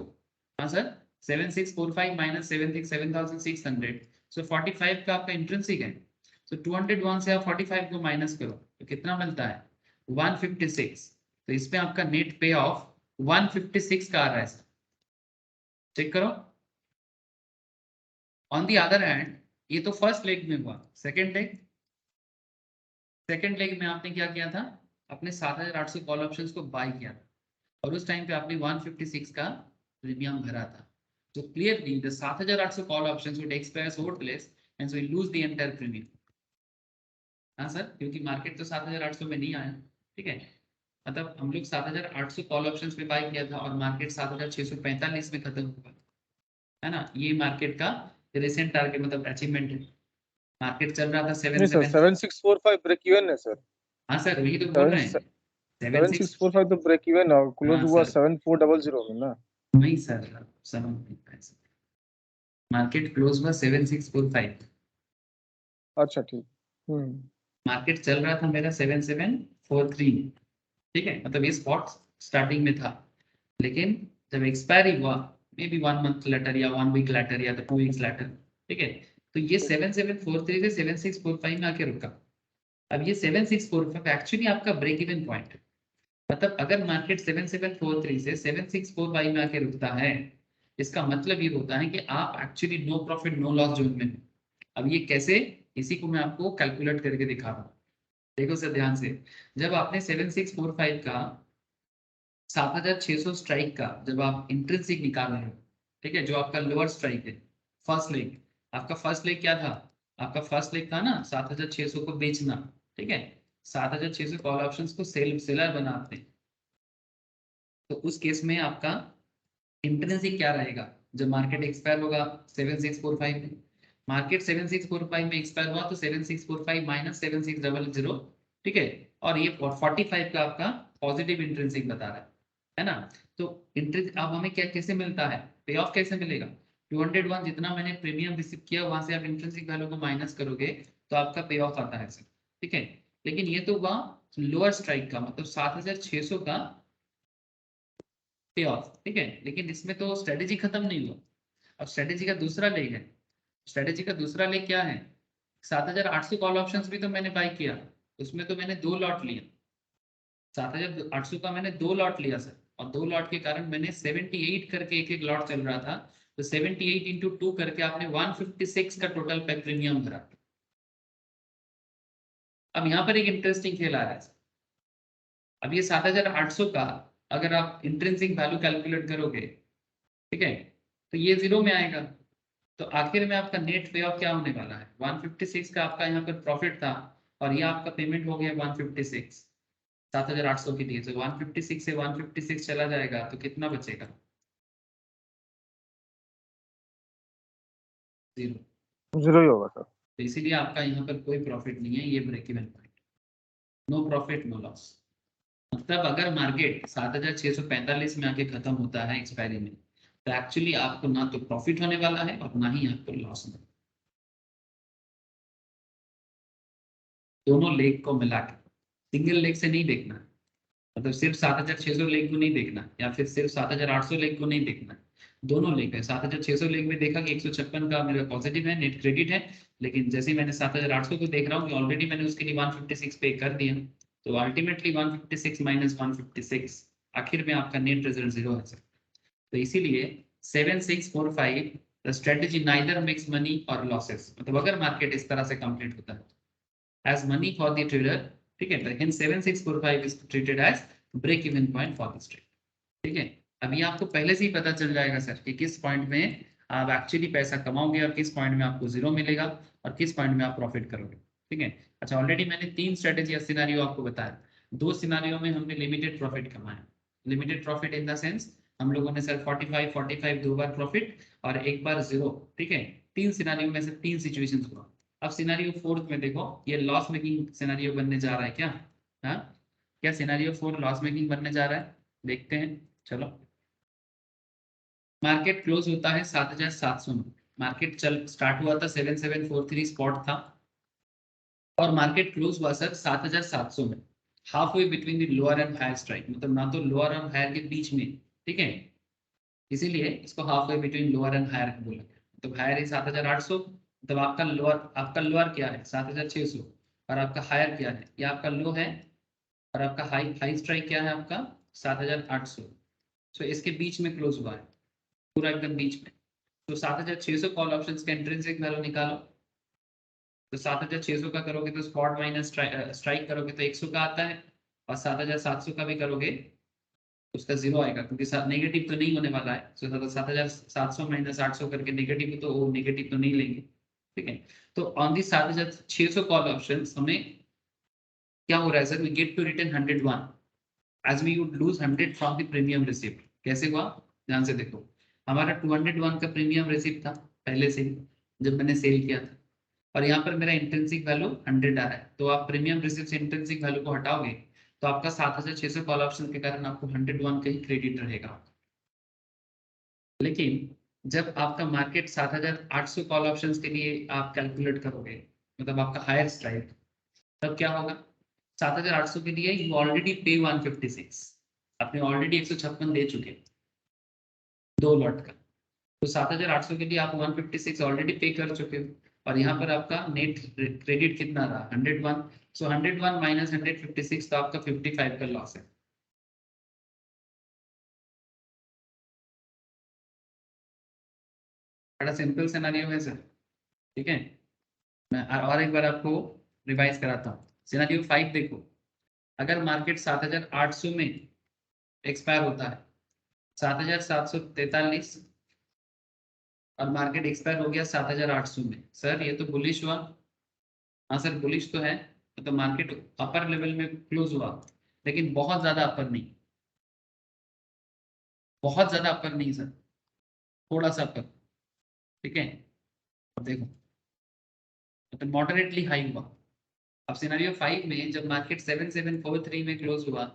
हाँ सर, 7645 माइनस 7600, सो 45 का आपका इंट्रिंसिक है। तो 201 से आप 45 को माइनस करो तो कितना मिलता है? 156। तो इसमें आपका नेट पे ऑफ 156 का आ रहा है सर, चेक करो। ऑन दी अदर हैंड, ये तो फर्स्ट लेग में हुआ। सेकेंड लेग में आपने क्या किया था? अपने 7800 कॉल ऑप्शंस को बाय किया था, और उस टाइम पे आपने 156 का प्रीमियम भरा था। So clearly the 7800 call options would expire worthless and so we lose the entire premium. हाँ सर, क्योंकि मार्केट तो 7800 में नहीं आया, ठीक है, मतलब हम लोग 7800 कॉल ऑप्शंस पे बाय किया था और मार्केट 7645 में खत्म हुआ, है ना। ये मार्केट का रिसेंट टारगेट मतलब अचीवमेंट है। मार्केट चल रहा था 7645 ब्रेक इवन है सर। हाँ सर, वही तो बोल रहे हैं 7645 तो ब्रेक इवन है, क्लोज हुआ 7400 में ना। नहीं सर, समझ नहीं पाए सर, मार्केट क्लोज हुआ 7645। अच्छा ठीक। मार्केट चल रहा था मेरा 7743, ठीक है, मतलब ये स्पॉट स्टार्टिंग में था, लेकिन जब एक्सपायरी हुआ मे बी 1 मंथ लेटर या 1 वीक लेटर या तो 2 वीक्स लेटर, ठीक है, तो ये 7743 से 7645 में आके रुका। अब ये 7645 एक्चुअली आपका ब्रेक इवन पॉइंट है, मतलब अगर मार्केट 7743 से 7645 में आके रुकता है, इसका मतलब ये होता है कि आप actually no profit no loss zone में। अब ये कैसे, इसी को मैं आपको कैलकुलेट करके दिखा रहा हूँ। देखो सर ध्यान से, जब आपने 7645 का 7600 स्ट्राइक का जब आप इंट्रिंसिक निकाल रहे हो, ठीक है, जो आपका लोअर स्ट्राइक है, फर्स्ट लेग, आपका फर्स्ट लेग क्या था? आपका फर्स्ट लेग था ना 7600 को बेचना, ठीक है, 7600 कॉल ऑप्शंस को सेलर बनाते हैं। तो उस केस में आपका इंट्रिंसिक क्या रहेगा जब मार्केट एक्सपायर होगा 7645 में? मार्केट 7645 में एक्सपायर हुआ तो 7645 माइनस 7600, ठीक है, और ये 45 का आपका पॉजिटिव इंट्रिंसिक बता रहा है ना। तो इंट्रिंसिक अब हमें क्या कैसे मिलता है, पे ऑफ कैसे मिलेगा, 201 जितना मैंने प्रीमियम रिसीव किया वहां से आप इंट्रिंसिक वैल्यू को माइनस करोगे तो आपका पे ऑफ आता है सर, ठीक है। लेकिन ये तो हुआ लोअर स्ट्राइक का, मतलब 7600 का पे ऑफ, ठीक है, लेकिन इसमें तो स्ट्रेटेजी खत्म नहीं हुआ। अब स्ट्रेटेजी का दूसरा लेग है, स्ट्रेटेजी का दूसरा लेग क्या है, 7800 कॉल ऑप्शंस भी तो मैंने बाय किया, उसमें तो मैंने 2 लॉट लिया, 7800 का मैंने 2 लॉट लिया सर, और 2 लॉट के कारण मैंने 78 करके एक एक लॉट चल रहा था, तो 78 इंटू 2 करके आपने 156 का टोटल पे प्रीमियम भरा। अब यहाँ पर एक इंटरेस्टिंग खेल आ रहा है, अब ये 7800 का अगर आप इंट्रिंसिक वैल्यू कैलकुलेट करोगे, ठीक है, तो ये जीरो में आएगा, तो आखिर में आपका नेट पे ऑफ क्या होने वाला है, 156 का आपका यहाँ पर प्रॉफिट था, और ये आपका पेमेंट हो गया 156 7800 के लिए, तो 156 से 156 चला जाएगा तो कितना बचेगा, जीरो। जीरो ही होगा सर। तो इसीलिए आपका यहाँ पर कोई प्रॉफिट नहीं है, ये break even point, no profit no loss. मतलब अगर मार्केट 7645 में आके खत्म होता है एक्सपायरी में, तो एक्चुअली आपको ना तो प्रॉफिट होने वाला है और ना ही आपको लॉस होने, दोनों लेग को मिला के, सिंगल लेग से नहीं देखना, मतलब सिर्फ 7600 लेग को नहीं देखना या फिर सिर्फ 7800 लेग को नहीं देखना, दोनों लेग है। 7600 लेग में देखा कि 156 का मेरा पॉजिटिव है, नेट क्रेडिट है, लेकिन जैसे ही मैंने 7800 को देख रहा हूँ कि ऑलरेडी मैंने उसके लिए 156 पे कर दिया, तो अल्टीमेटली 156 माइनस 156 आखिर में आपका नेट रिजल्ट जीरो है सर। तो इसीलिए 7645 the strategy neither makes money और लॉसेस, मतलब अगर मार्केट इस तरह से कंप्लीट होता है as money for the trader, ठीक है, तो hence 7645 is treated as break even point for this trade, ठीक है। अभी आपको पहले से ही पता चल जाएगा सर कि किस पॉइंट में आप एक्चुअली पैसा कमाओगे और किस पॉइंट में आपको जीरो मिलेगा और किस पॉइंट में आप प्रॉफिट करोगे, ठीक है। अच्छा, ऑलरेडी मैंने 3 स्ट्रेटेजी और सिनारियो आपको बताया, 2 सिनारियो में हमने लिमिटेड प्रॉफिट कमाया, limited profit in the sense हम लोगों ने सर 45 2 बार प्रॉफिट और एक बार जीरो, ठीक है, 3 सिनारियो में से 3 सिचुएशंस हुआ। अब सिनारियो 4 में देखो, ये लॉस मेकिंग सिनारियो बनने जा रहा है क्या, हाँ, क्या सिनारियो 4 लॉस मेकिंग बनने जा रहा है, देखते हैं, चलो। मार्केट क्लोज होता है 7700 में, मार्केट चल स्टार्ट हुआ था 7743 स्पॉट था, और मार्केट क्लोज हुआ सर 7700 में, half way between the lower and higher strike, मतलब ना तो लोअर और हायर के बीच में, ठीक है, इसीलिए इसको half way between lower and higher बोला गया। तो हायर है 7800, मतलब आपका लोअर क्या है 7600, और आपका हायर क्या है, ये आपका लो है, और आपका हाई हाई स्ट्राइक क्या है आपका 7800, सो इसके बीच में क्लोज हुआ है, पूरा एकदम बीच में। तो 7600 कॉल ऑप्शंस का इंट्रिंसिक वैल्यू निकालो, तो 7600 का करोगे तो स्पॉट माइनस स्ट्राइक करोगे तो 100 का आता है, और 7700 का भी करोगे उसका जीरो आएगा, क्योंकि नेगेटिव तो नहीं होने वाला है, तो 7700 माइनस 800 करके नेगेटिव, तो वो नेगेटिव तो नहीं लेंगे, ठीक है। तो ऑन दी 7600 कॉल ऑप्शन हमें क्या हो रहा है sir, we get to return 101 as we would lose 100 from the premium receipt. कैसे हुआ, ध्यान से देखो, हमारा 201 का प्रीमियम रिसिप्ट था पहले से ही जब मैंने सेल किया था, और यहाँ पर मेरा इंट्रिंसिक वैल्यू 100 आ रहा है, तो आप प्रीमियम रिसिप्ट से इंट्रिंसिक वैल्यू को हटाओगे तो आपका 7600 कॉल ऑप्शन के कारण आपको 101 का ही क्रेडिट रहेगा। लेकिन जब आपका मार्केट 7800 कॉल ऑप्शंस के लिए आप कैलकुलेट करोगे, मतलब आपका हायर स्ट्राइक, तब क्या होगा, 7800 के लिए यू ऑलरेडी पे 156, आपने ऑलरेडी 156 दे चुके 2 लॉट का, तो 7800 के लिए आप 156 ऑलरेडी पे कर चुके हो, और यहाँ पर आपका नेट क्रेडिट कितना रहा 101, सो 101 माइनस 156 तो आपका 55 का लॉस है। बड़ा सिंपल सिनेरियो है सर, ठीक है। मैं और एक बार आपको रिवाइज कराता हूँ, सिनेरियो 5 देखो, अगर मार्केट 7800 में एक्सपायर होता है 7743, और मार्केट एक्सपायर हो गया 7800 में, सर ये तो बुलिश हुआ, हाँ सर बुलिश तो है, तो मार्केट अपर लेवल में क्लोज हुआ, लेकिन बहुत ज्यादा अपर नहीं, बहुत ज्यादा अपर नहीं सर, थोड़ा सा अपर, ठीक है। अब देखो मतलब मॉडरेटली हाई हुआ। अब सिनेरियो 5 में जब मार्केट 7743 में क्लोज हुआ,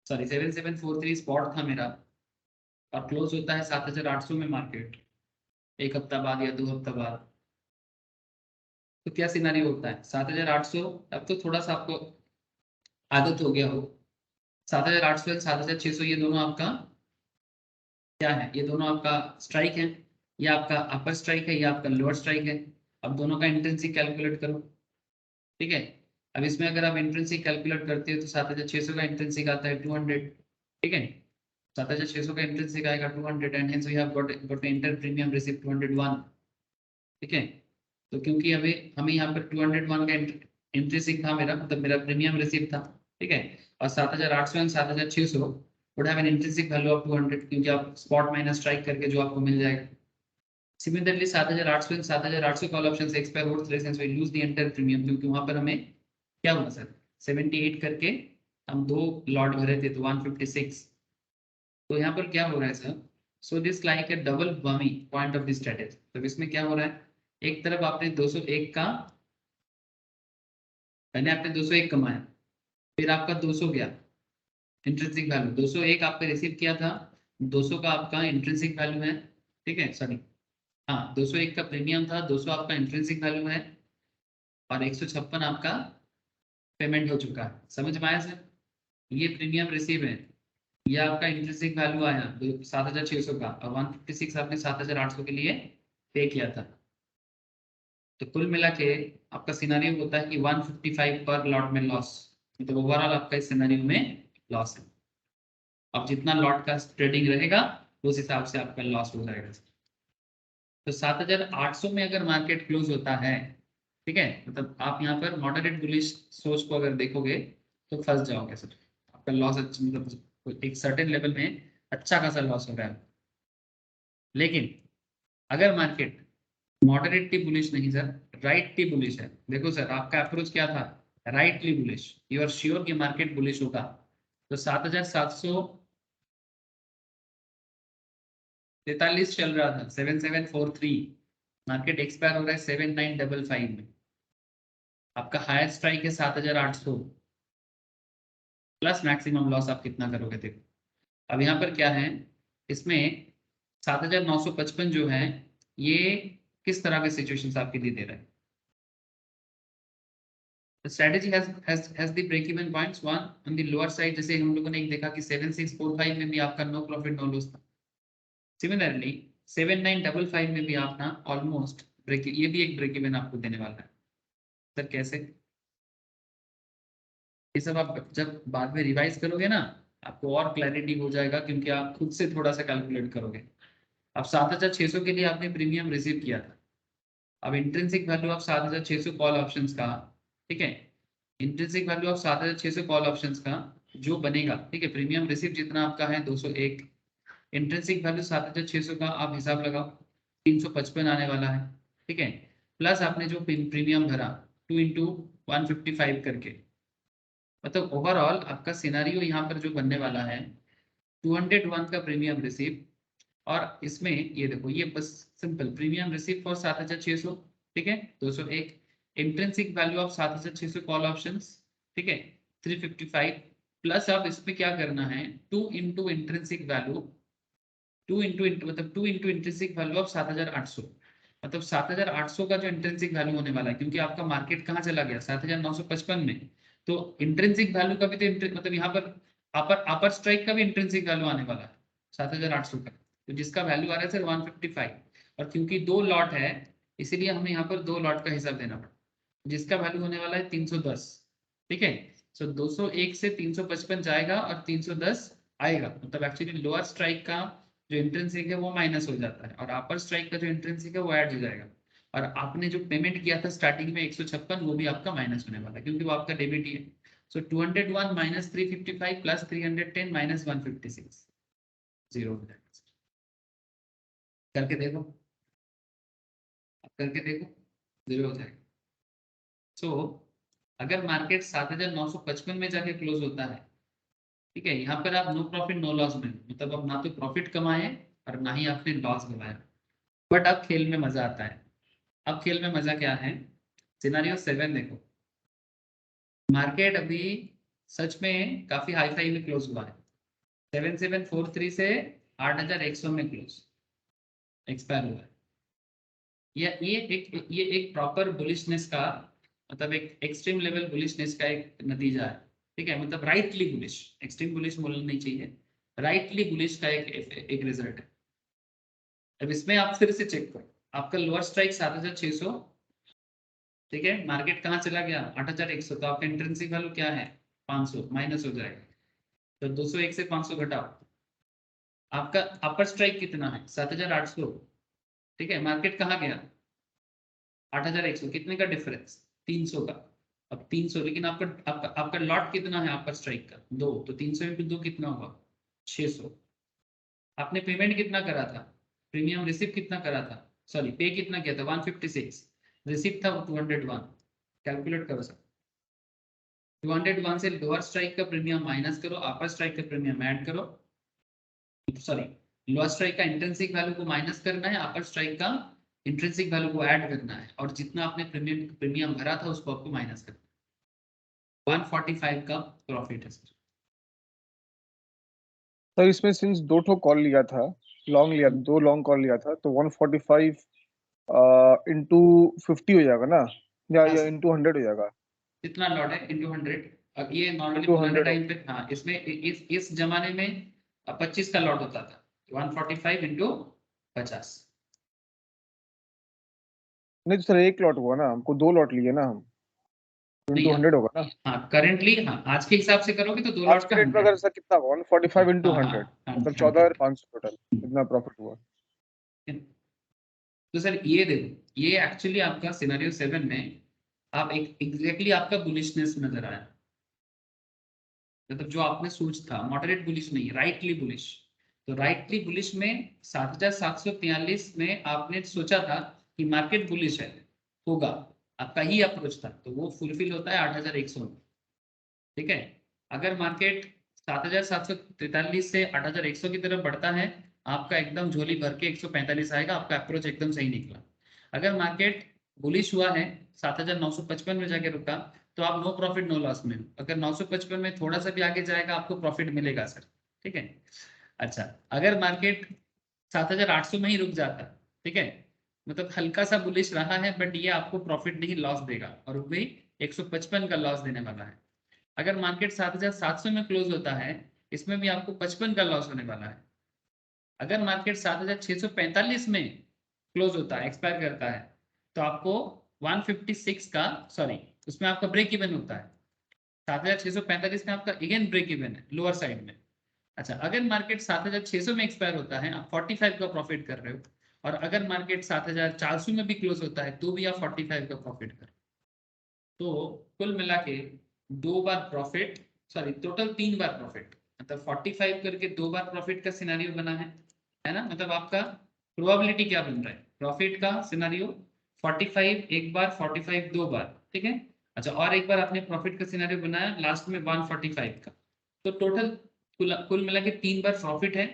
सॉरी 7743 स्पॉट था मेरा, और क्लोज होता है 7800 में मार्केट एक हफ्ता बाद या 2 हफ्ता बाद, तो क्या सिनेरियो होता है 7800। अब तो थोड़ा सा आपको आदत हो गया हो, 7800 और 7600 ये दोनों आपका क्या है, ये दोनों आपका स्ट्राइक है, ये आपका अपर स्ट्राइक है, ये आपका लोअर स्ट्राइक है। अब दोनों का इंट्रिंसिक कैलकुलेट करो, ठीक है। अब इसमें अगर आप इंट्रिंसिक कैलकुलेट करते हो तो 7600 का इंट्रिंसिक आता है 200, ठीक है। 7600 का इंट्रिंसिक आएगा 200 and hence we have got inter premium receive 201, ठीक है। तो क्योंकि हमें हमें यहाँ पर 201 का इंट्रिंसिक था मेरा, मतलब मेरा प्रीमियम रिसीव था, ठीक है। और 7800 and 7600 would have an intrinsic value of 200, क्योंकि आप स्पॉट माइनस स्ट्राइक करके जो आपको मिल जाएगा। सिमिलरली 7800 एंड 7800 कॉल ऑप्शन से एक्सपायर होते हैं, since we lose the entire premium, क्योंकि वहां पर हमें क्या हुआ सर 78 करके हम 2 लॉट भरे थे तो 156। तो यहाँ पर क्या हो रहा है sir, so this like a double whammy point of the strategy. तो इसमें क्या हो रहा है, एक तरफ आपने 201 का, पहले आपने 201 कमाया, फिर आपका 200 गया इंट्रिंसिक वैल्यू, 201 आपने रिसीव किया था, 200 का आपका इंट्रिंसिक वैल्यू है, ठीक है, सॉरी हाँ 201 का प्रीमियम था, 200 आपका इंट्रिंसिक वैल्यू है, और 156 आपका पेमेंट हो चुका है। समझ में आया सर, ये प्रीमियम रिसीव है, ये आपका इंट्रिंसिक वैल्यू आया 7600 का, और 156 आपने 7800 के लिए पे किया था। तो कुल मिला के आपका सिनेरियो होता है कि 155 पर लॉट में लॉस, मतलब ओवरऑल आपका इस सिनेरियो में लॉस है। अब जितना लॉट का ट्रेडिंग रहेगा उस हिसाब से आपका लॉस हो जाएगा। तो 7800 में अगर मार्केट क्लोज होता है, ठीक है, मतलब आप यहाँ पर मॉडरेट बुलिश सोच को अगर देखोगे तो फंस जाओगे सर, आपका लॉस मतलब एक सर्टेन लेवल में अच्छा खासा लॉस हो रहा है। लेकिन अगर मार्केट मॉडरेटली बुलिश नहीं सर, राइटली बुलिश है, देखो सर आपका अप्रोच क्या था, rightly bullish, you are sure कि मार्केट बुलिश होगा, तो 7743 चल रहा था, 7743, मार्केट एक्सपायर हो रहा है 7955 में, आपका हायर स्ट्राइक है 7800 प्लस मैक्सिमम लॉस आप कितना करोगे देखो। अब यहाँ पर क्या है, इसमें 7955 जो है ये किस तरह के सिचुएशंस आपके लिए दे रहा है। The strategy has the break even points one on the lower side, जैसे हम लोगों ने एक देखा कि 7645 में भी आपका नो प्रॉफिट नो लॉस था। सिमिलरली 7955 में भी आपका ऑलमोस्ट ब्रेक, ये भी एक ब्रेक इवन आपको देने वाला है। सर कैसे, ये सब आप जब बाद में रिवाइज करोगे ना आपको और क्लैरिटी हो जाएगा, क्योंकि आप खुद से थोड़ा सा कैलकुलेट करोगे। अब 7600 के लिए आपने प्रीमियम रिसीव किया था, अब intrinsic value of 7600 call options का, ठीक है, intrinsic value of 7600 call options का जो बनेगा, ठीक है, प्रीमियम रिसीव जितना आपका है 201, इंट्रिंसिक वैल्यू 7600 का आप हिसाब लगाओ 355 आने वाला है, ठीक है, प्लस आपने जो प्रीमियम भरा 2 इंटू 155 करके, मतलब ओवरऑल आपका सिनारियो यहाँ पर जो बनने वाला है 201 का प्रीमियम रिसीव, और इसमें ये देखो ये बस सिंपल प्रीमियम रिसीव फॉर 7600, ठीक है, 201 intrinsic value of 7600 call options, ठीक है 355, प्लस अब इसमें क्या करना है 2 इंटू इंट्रिंसिक वैल्यू, 2 इंटू मतलब 2 इंटू इंट्रिंसिक वैल्यू ऑफ 7800, मतलब 7800 का जो इंट्रिंसिक वैल्यू होने वाला है, क्योंकि आपका मार्केट कहाँ चला गया 7955 में, तो इंट्रिंसिक वैल्यू का भी तो मतलब यहाँ पर अपर अपर स्ट्राइक का भी इंट्रिंसिक वैल्यू आने वाला है 7800 का, तो जिसका वैल्यू आ रहा है सर 155, और क्योंकि 2 लॉट है इसीलिए हमें यहाँ पर 2 लॉट का हिसाब देना पड़ा, जिसका वैल्यू होने वाला है 310, ठीक है। सो 201 से 355 जाएगा और 310 आएगा, मतलब एक्चुअली लोअर स्ट्राइक का जो इंट्रिंसिक है वो माइनस हो जाता है, और अपर स्ट्राइक का जो इंट्रिंसिक है वो ऐड हो जाएगा, और आपने जो पेमेंट किया था स्टार्टिंग में 156 वो भी आपका माइनस होने वाला है, क्योंकि वो आपका डेबिट ही है। सो 201 माइनस 355 प्लस 310 माइनस 156, जीरो हो जाएगा। करके देखो, करके देखो, जीरो हो जाएगा। सो अगर मार्केट 7955 में जाके क्लोज होता है, ठीक है, यहाँ पर आप नो प्रॉफिट नो लॉस में, मतलब अब ना तो प्रॉफिट कमाए और ना ही आपने लॉस गवाया, बट अब खेल में मजा आता है। अब खेल में मजा क्या है, सिनारियो 7 देखो, मार्केट अभी सच में काफी हाई फाई में क्लोज हुआ है। 7743 से 8100 में क्लोज एक्सपायर हुआ है। ये एक प्रॉपर बुलिशनेस का, मतलब एक एक्सट्रीम लेवल बुलिशनेस का एक नतीजा है। ठीक है, मतलब राइटली बुलिश, एक्सट्रीम बुलिश बोलना नहीं चाहिए, राइटली बुलिश का एक रिजल्ट है। अब इसमें आप फिर से चेक करो, आपका लोअर स्ट्राइक 7600, ठीक है, मार्केट कहाँ चला गया 8100, तो आपका इंट्रिंसिक वैल्यू क्या है 500, माइनस हो जाएगा। तो 201 से 500 घटाओ, आपका अपर स्ट्राइक कितना है 7800, ठीक है, मार्केट कहाँ गया 8100, कितने का डिफरेंस 300 का। अब 300, लेकिन आपका आपका आपका लॉट कितना है अपर स्ट्राइक का 2, तो 300 इंटू 2 कितना होगा 600। आपने पेमेंट कितना करा था, प्रीमियम रिसिप्ट कितना करा था, सॉरी पे कितना किया था 156, रिसिप्ट था 201, कैलकुलेट करो सर। 201 से लोअर स्ट्राइक का प्रीमियम माइनस करो, अपर स्ट्राइक का प्रीमियम ऐड करो, सॉरी लोअर स्ट्राइक का इंट्रिंसिक वैल्यू को माइनस करना है, अपर स्ट्राइक का इंट्रिंसिक वैल्यू को ऐड करना है, और जितना आपने प्रीमियम भरा था उसको आपको माइनस करना है। 145 का प्रॉफिट है सर। तो इसमें सिंस 2 ठो कॉल लिया था, लॉन्ग लिया, 2 लॉन्ग कॉल लिया था, तो 145 इंटू 50 हो जाएगा ना, या इंटू 100 हो जाएगा। कितना लॉट है इंटू 100। अब ये नॉर्मली इंटू पुराने 100 टाइम पे, हाँ इसमें इस जमाने में 25 का लॉट होता था, 145 इंटू 50। नहीं तो सर एक लॉट हुआ ना, हमको 2 लॉट लिए ना हम, इंटू नहीं 100 होगा ना। हाँ करेंटली, हाँ आज के हिसाब से करोगे तो 2 आज लॉट के का रेट में 100। अगर सर कितना हुआ 145 इंटू हाँ 100, हाँ मतलब हाँ 14500 टोटल, इतना प्रॉफिट हुआ। तो सर ये देखो, ये एक्चुअली आपका सिनेरियो 7 में आप एक एग्जैक्टली आपका बुलिशनेस नजर आया, मतलब जो आपने सोच था, मॉडरेट बुलिश नहीं, राइटली बुलिश। तो राइटली बुलिश में 7743 में आपने सोचा था कि मार्केट बुलिश है, होगा, आपका ही अप्रोच था, तो वो फुलफिल होता है 8100 में। ठीक है, अगर मार्केट 7743 से 8100 की तरफ बढ़ता है, आपका एकदम झोली भर के 145 आएगा, आपका अप्रोच एकदम सही निकला। अगर मार्केट बुलिश हुआ है 7955 में जाके रुका, तो आप नो प्रॉफिट नो लॉस में हो। अगर 955 में थोड़ा सा भी आगे जाएगा आपको प्रॉफिट मिलेगा सर। ठीक है, अच्छा अगर मार्केट 7800 में ही रुक जाता, ठीक है, मतलब हल्का सा बुलिश रहा है, बट ये आपको प्रॉफिट नहीं लॉस देगा, और वो भी 155 का लॉस देने वाला है। अगर मार्केट 7700 में क्लोज होता है, इसमें भी आपको 55 का लॉस होने वाला है। अगर मार्केट 7645 में क्लोज होता है, एक्सपायर करता है, तो आपको 156 का, सॉरी उसमें आपका ब्रेक इवन होता है, 7645 में आपका अगेन ब्रेक इवन है लोअर साइड में। अच्छा अगर मार्केट 7600 में एक्सपायर होता है, आप 45 का प्रॉफिट कर रहे हो, और अगर मार्केट 7400 में भी क्लोज होता है तो भी आप 45 का प्रॉफिट कर रहे हो। तो कुल मिला के 2 बार प्रॉफिट, सॉरी टोटल 3 बार प्रॉफिट, मतलब 45 करके 2 बार प्रॉफिट का सिनेरियो बना है ना। मतलब आपका प्रोबेबिलिटी क्या बन रहा है प्रॉफिट का सिनेरियो, 45 एक बार, 45 2 बार, ठीक है। अच्छा और एक बार आपने प्रॉफिट का सिनेरियो बनाया लास्ट में 145 का, तो टोटल कुल मिला के 3 बार प्रॉफिट है,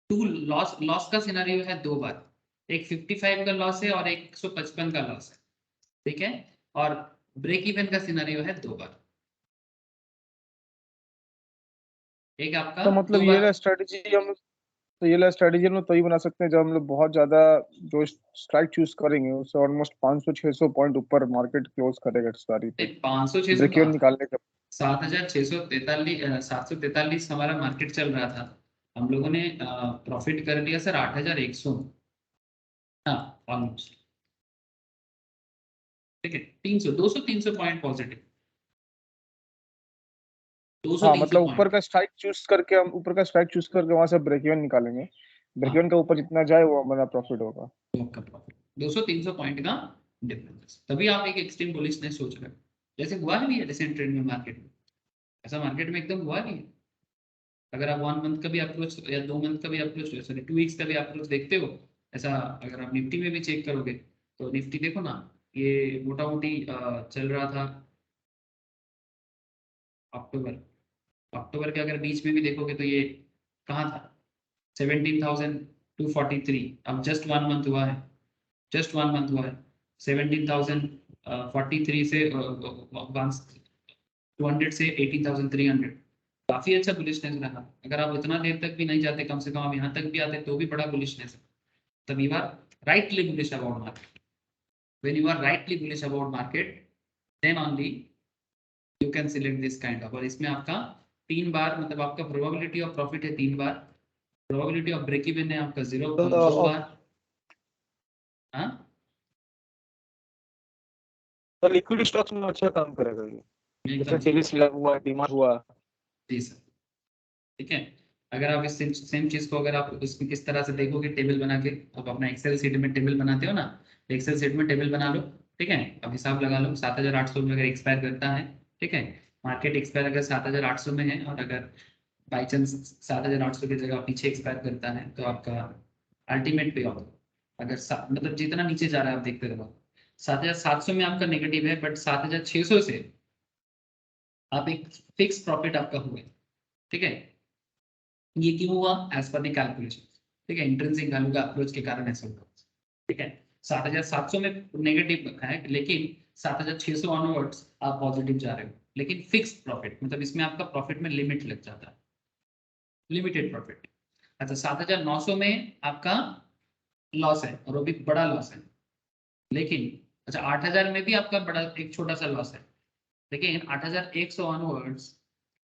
2 लॉस, लॉस का सिनेरियो है 2 बार, एक 55 का लॉस है और एक 155 का लॉस है, ठीक है, और ब्रेक इवन का सिनेरियो है 2 बार। एक आपका तो मतलब 2 ये बार, वाला स्ट्रेटजी हम, तो ये वाला स्ट्रेटजी हम लोग तभी बना सकते हैं जब हम लोग बहुत ज्यादा जो स्ट्राइक चूज करेंगे उससे ऑलमोस्ट 500-600 पॉइंट ऊपर मार्केट क्लोज करेगा एक्सपायरी पे, 500-600 ब्रेक इवन निकालने का। 7643, 743 हमारा मार्केट चल रहा था, हम लोगों ने प्रॉफिट कर लिया सर 8100, हाँ ऑलमोस्ट, ठीक है, 300 200 300 पॉइंट पॉजिटिव, 200 हाँ 300 मतलब ऊपर पॉइंट। का स्ट्राइक चूज करके, हम ऊपर का स्ट्राइक चूज करके वहां से ब्रेक इवन निकालेंगे, ब्रेक इवन हाँ का ऊपर जितना जाए वो हमारा प्रॉफिट होगा। आपका प्रॉफिट 200-300 पॉइंट का डिफरेंस, तभी आप एक एक्सट्रीम बुलिशनेस सोच रहे हो, जैसे हुआ भी है रिसेंट ट्रेंड में मार्केट में, ऐसा मार्केट में एकदम हुआ नहीं है। अगर आप 1 मंथ का भी अप्रोच या 2 मंथ का भी अप्रोच, सॉरी 2 वीक्स का भी अप्रोच देखते हो, ऐसा अगर आप निफ्टी में भी चेक करोगे, तो निफ्टी देखो ना, ये मोटा मोटी चल रहा था अक्टूबर, अक्टूबर के अगर बीच में भी देखोगे तो ये कहाँ था 17,243, अब जस्ट 1 मंथ हुआ है, जस्ट 1 मंथ हुआ है 43 से 200 से 18,300, काफी अच्छा बुलिशनेस रहा। अगर आप इतना देर तक भी नहीं जाते, कम से कम आप यहाँ तक भी आते तो भी बड़ा बुलिशनेस है। तब you are rightly bullish about market. When you are rightly bullish about market, then only you can select this kind of. और इसमें आपका 3 बार, मतलब आपका प्रोबेबिलिटी ऑफ प्रॉफिट है 3 बार, प्रोबेबिलिटी ऑफ ब्रेक इवन है आपका 0.2 बार। हाँ तो लिक्विड स्टॉक्स में अच्छा काम करेगा ये, जैसे एकदम सीरीज हुआ, डीमार्ट हुआ। जी सर। ठीक है, अगर आप इस सेम चीज को अगर आप उसमें किस तरह से देखोगे, टेबल बना के, आप अपना एक्सेल शीट में टेबल बनाते हो ना, एक्सेल शीट में टेबल बना लो। ठीक है, अब हिसाब लगा लो 7,800 में अगर एक्सपायर करता है, ठीक है, मार्केट एक्सपायर अगर 7,800 में है, और अगर बाई चांस 7,800 की जगह पीछे एक्सपायर करता है, तो आपका अल्टीमेट पे ऑफ, अगर मतलब जितना नीचे जा रहा है आप देखते रहो, 7,700 में आपका नेगेटिव है, बट 7,600 से आप एक फिक्स प्रॉफिट आपका हुआ है। ठीक है, ये क्यों हुआ? As per the calculation. ठीक है, इंट्रिंसिक वैल्यू का अप्रोच के कारण ऐसा हुआ। ठीक है, 7,700 में नेगेटिव है, लेकिन 7,600 ऑनवर्ड्स आप पॉजिटिव जा रहे हो, लेकिन फिक्स प्रॉफिट, मतलब इसमें आपका प्रॉफिट में लिमिट लग जाता है, लिमिटेड प्रॉफिट। अच्छा, 7,900 में आपका लॉस है, और वो भी बड़ा लॉस है, लेकिन अच्छा 8,000 में भी आपका बड़ा एक छोटा सा लॉस है, लेकिन 8,100 ऑनवर्ड्स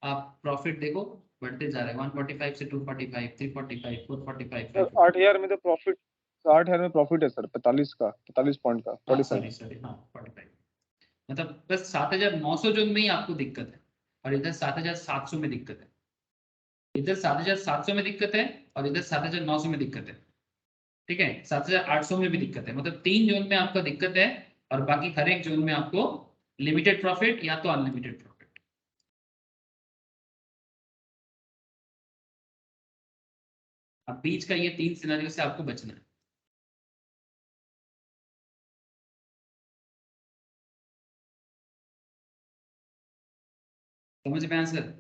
आप प्रॉफिट देखो बढ़ते जा रहे हैं, 145 से 245, 345, 445, 550। 8,000 में तो प्रॉफिट, 8,000 में प्रॉफिट है सर, 45 पॉइंट का, 45। सॉरी हाँ 45, मतलब बस 7,900 जो में ही आपको दिक्कत है, और इधर 7,700 में दिक्कत है, इधर 7,700 में दिक्कत है, और इधर 7,900 में दिक्कत है। ठीक है, 7,800 में भी दिक्कत है, मतलब 3 जोन में आपका दिक्कत है, और बाकी हर एक जोन में आपको लिमिटेड प्रॉफिट या तो अनलिमिटेड प्रॉफिट। अब बीच का ये 3 सिनेरियो से आपको बचना है। समझ में आया सर?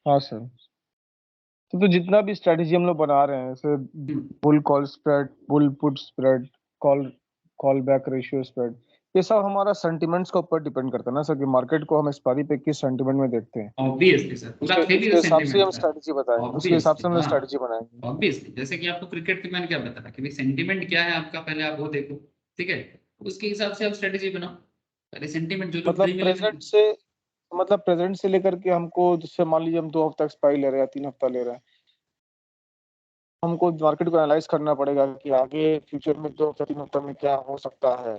हाँ सर, तो जितना भी स्ट्रेटेजी हम लोग बना रहे हैं, जैसे bull call spread, bull put spread, call call back ratio spread, ये सब हमारा सेंटिमेंट्स के ऊपर डिपेंड करता है ना सर, कि मार्केट को हम एक्सपायरी पे किस सेंटिमेंट में देखते हैं, ऑब्वियसली सर, पूरा खेल ही उसके हिसाब से हम सेंटिमेंट सर। स्ट्रेटेजी बताएंगे, उसके हिसाब से ऑब्वियसली हम हाँ, स्ट्रेटेजी बनाएंगे। ऑब्वियसली जैसे कि आपको क्रिकेट की मैंने क्या बताया कि भाई सेंटिमेंट क्या है आपका, पहले आप वो देखो। ठीक है, उसके हिसाब से आप स्ट्रेटेजी बनाओ। पहले सेंटिमेंट जो लोग मतलब ड्रीम प्रेजेंट 11, से मतलब प्रेजेंट से लेकर के हमको, जैसे मान लीजिए हम 2 हफ्ता एक्सपायरी ले रहे हैं या 3 हफ्ता ले रहे हैं, हमको मार्केट को एनालाइज करना पड़ेगा कि आगे फ्यूचर में 2 हफ्ता 3 हफ्ता में क्या हो सकता है,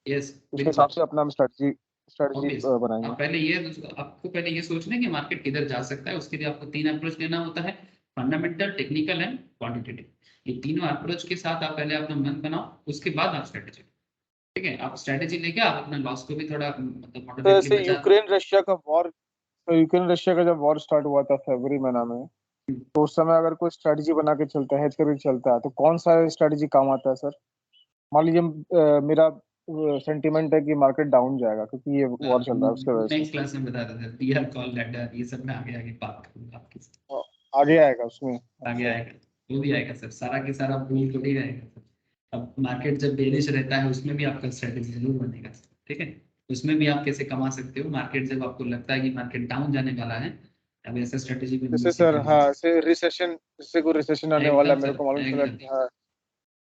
यस उसके हिसाब बिल्कुल से अपना हम स्ट्रेटजी स्ट्रेटजी ऑब्वियस। बनाएंगे। आप पहले ये, आपको पहले ये सोचना है कि मार्केट किधर जा सकता है, उसके लिए आपको 3 अप्रोच लेना होता है, फंडामेंटल, टेक्निकल एंड क्वांटिटेटिव। ये तीनों अप्रोच के साथ आप पहले अपना मन बनाओ, उसके बाद आप स्ट्रेटेजी। ठीक है, आप स्ट्रेटेजी लेके आप अपना लॉस को भी थोड़ा मतलब तो मॉडरेटली जैसे बचा। यूक्रेन रशिया का वॉर, तो यूक्रेन रशिया का जब वॉर स्टार्ट हुआ था फरवरी महीना में, तो उस समय अगर कोई स्ट्रेटजी बना के चलता है, हेज करके चलता है, तो कौन सा स्ट्रेटजी काम आता है सर? मान लीजिए मेरा सेंटीमेंट है कि मार्केट डाउन जाएगा क्योंकि ये वॉर चल रहा है, उसके वजह से नेक्स्ट क्लास में बता देते हैं, डीआर कॉल लेटर, ये सब में आगे आगे बात करूंगा आपके साथ। तो आगे आएगा उसमें। आगे अच्छा, आएगा, वो भी आएगा सर, सारा के सारा भूल थोड़ी रहेगा सर। अब मार्केट जब बेरिश रहता है उसमें भी आपका स्ट्रेटेजी जरूर बनेगा सर। ठीक है, उसमें भी आप कैसे कमा सकते हो, मार्केट जब आपको लगता है कि मार्केट डाउन जाने वाला है, अब ऐसा स्ट्रेटेजी भी जैसे सीख सर, कर हाँ, जैसे रिसेशन, जैसे कोई रिसेशन आने वाला एकदम है, मेरे सर, को मालूम चला एकदम कि हाँ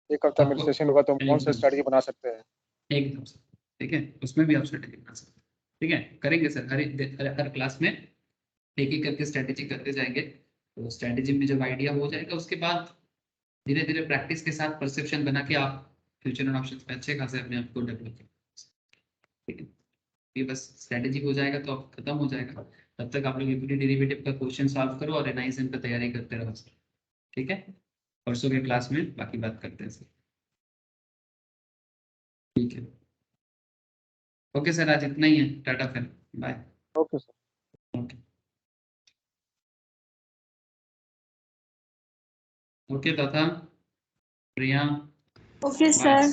1 हफ्ता में आपको रिसेशन होगा, तो हम कौन सा एकदम स्ट्रेटजी बना सकते हैं? एकदम सर। ठीक है, उसमें भी आप स्ट्रेटेजी बना सकते हैं। ठीक है, करेंगे सर, हर क्लास में एक एक करके स्ट्रेटेजी करते जाएंगे, तो स्ट्रेटेजी में जब आइडिया हो जाएगा, उसके बाद धीरे धीरे प्रैक्टिस के साथ परसेप्शन बना के आप फ्यूचर एंड ऑप्शंस में अच्छे खासे अपने आप को डेवलप कर। ठीक है, ये बस स्ट्रेटेजी हो जाएगा तो अब खत्म हो जाएगा। तब तक आप लोग इक्विटी डेरिवेटिव का क्वेश्चन सॉल्व करो और एनालिसिस का तैयारी करते रहो सर। ठीक है, परसों के क्लास में बाकी बात करते हैं सर। ठीक है, ओके सर, आज इतना ही है, टाटा फिर, bye. Okay sir. Okay, okay तथा प्रिया, ओके बाय। सर।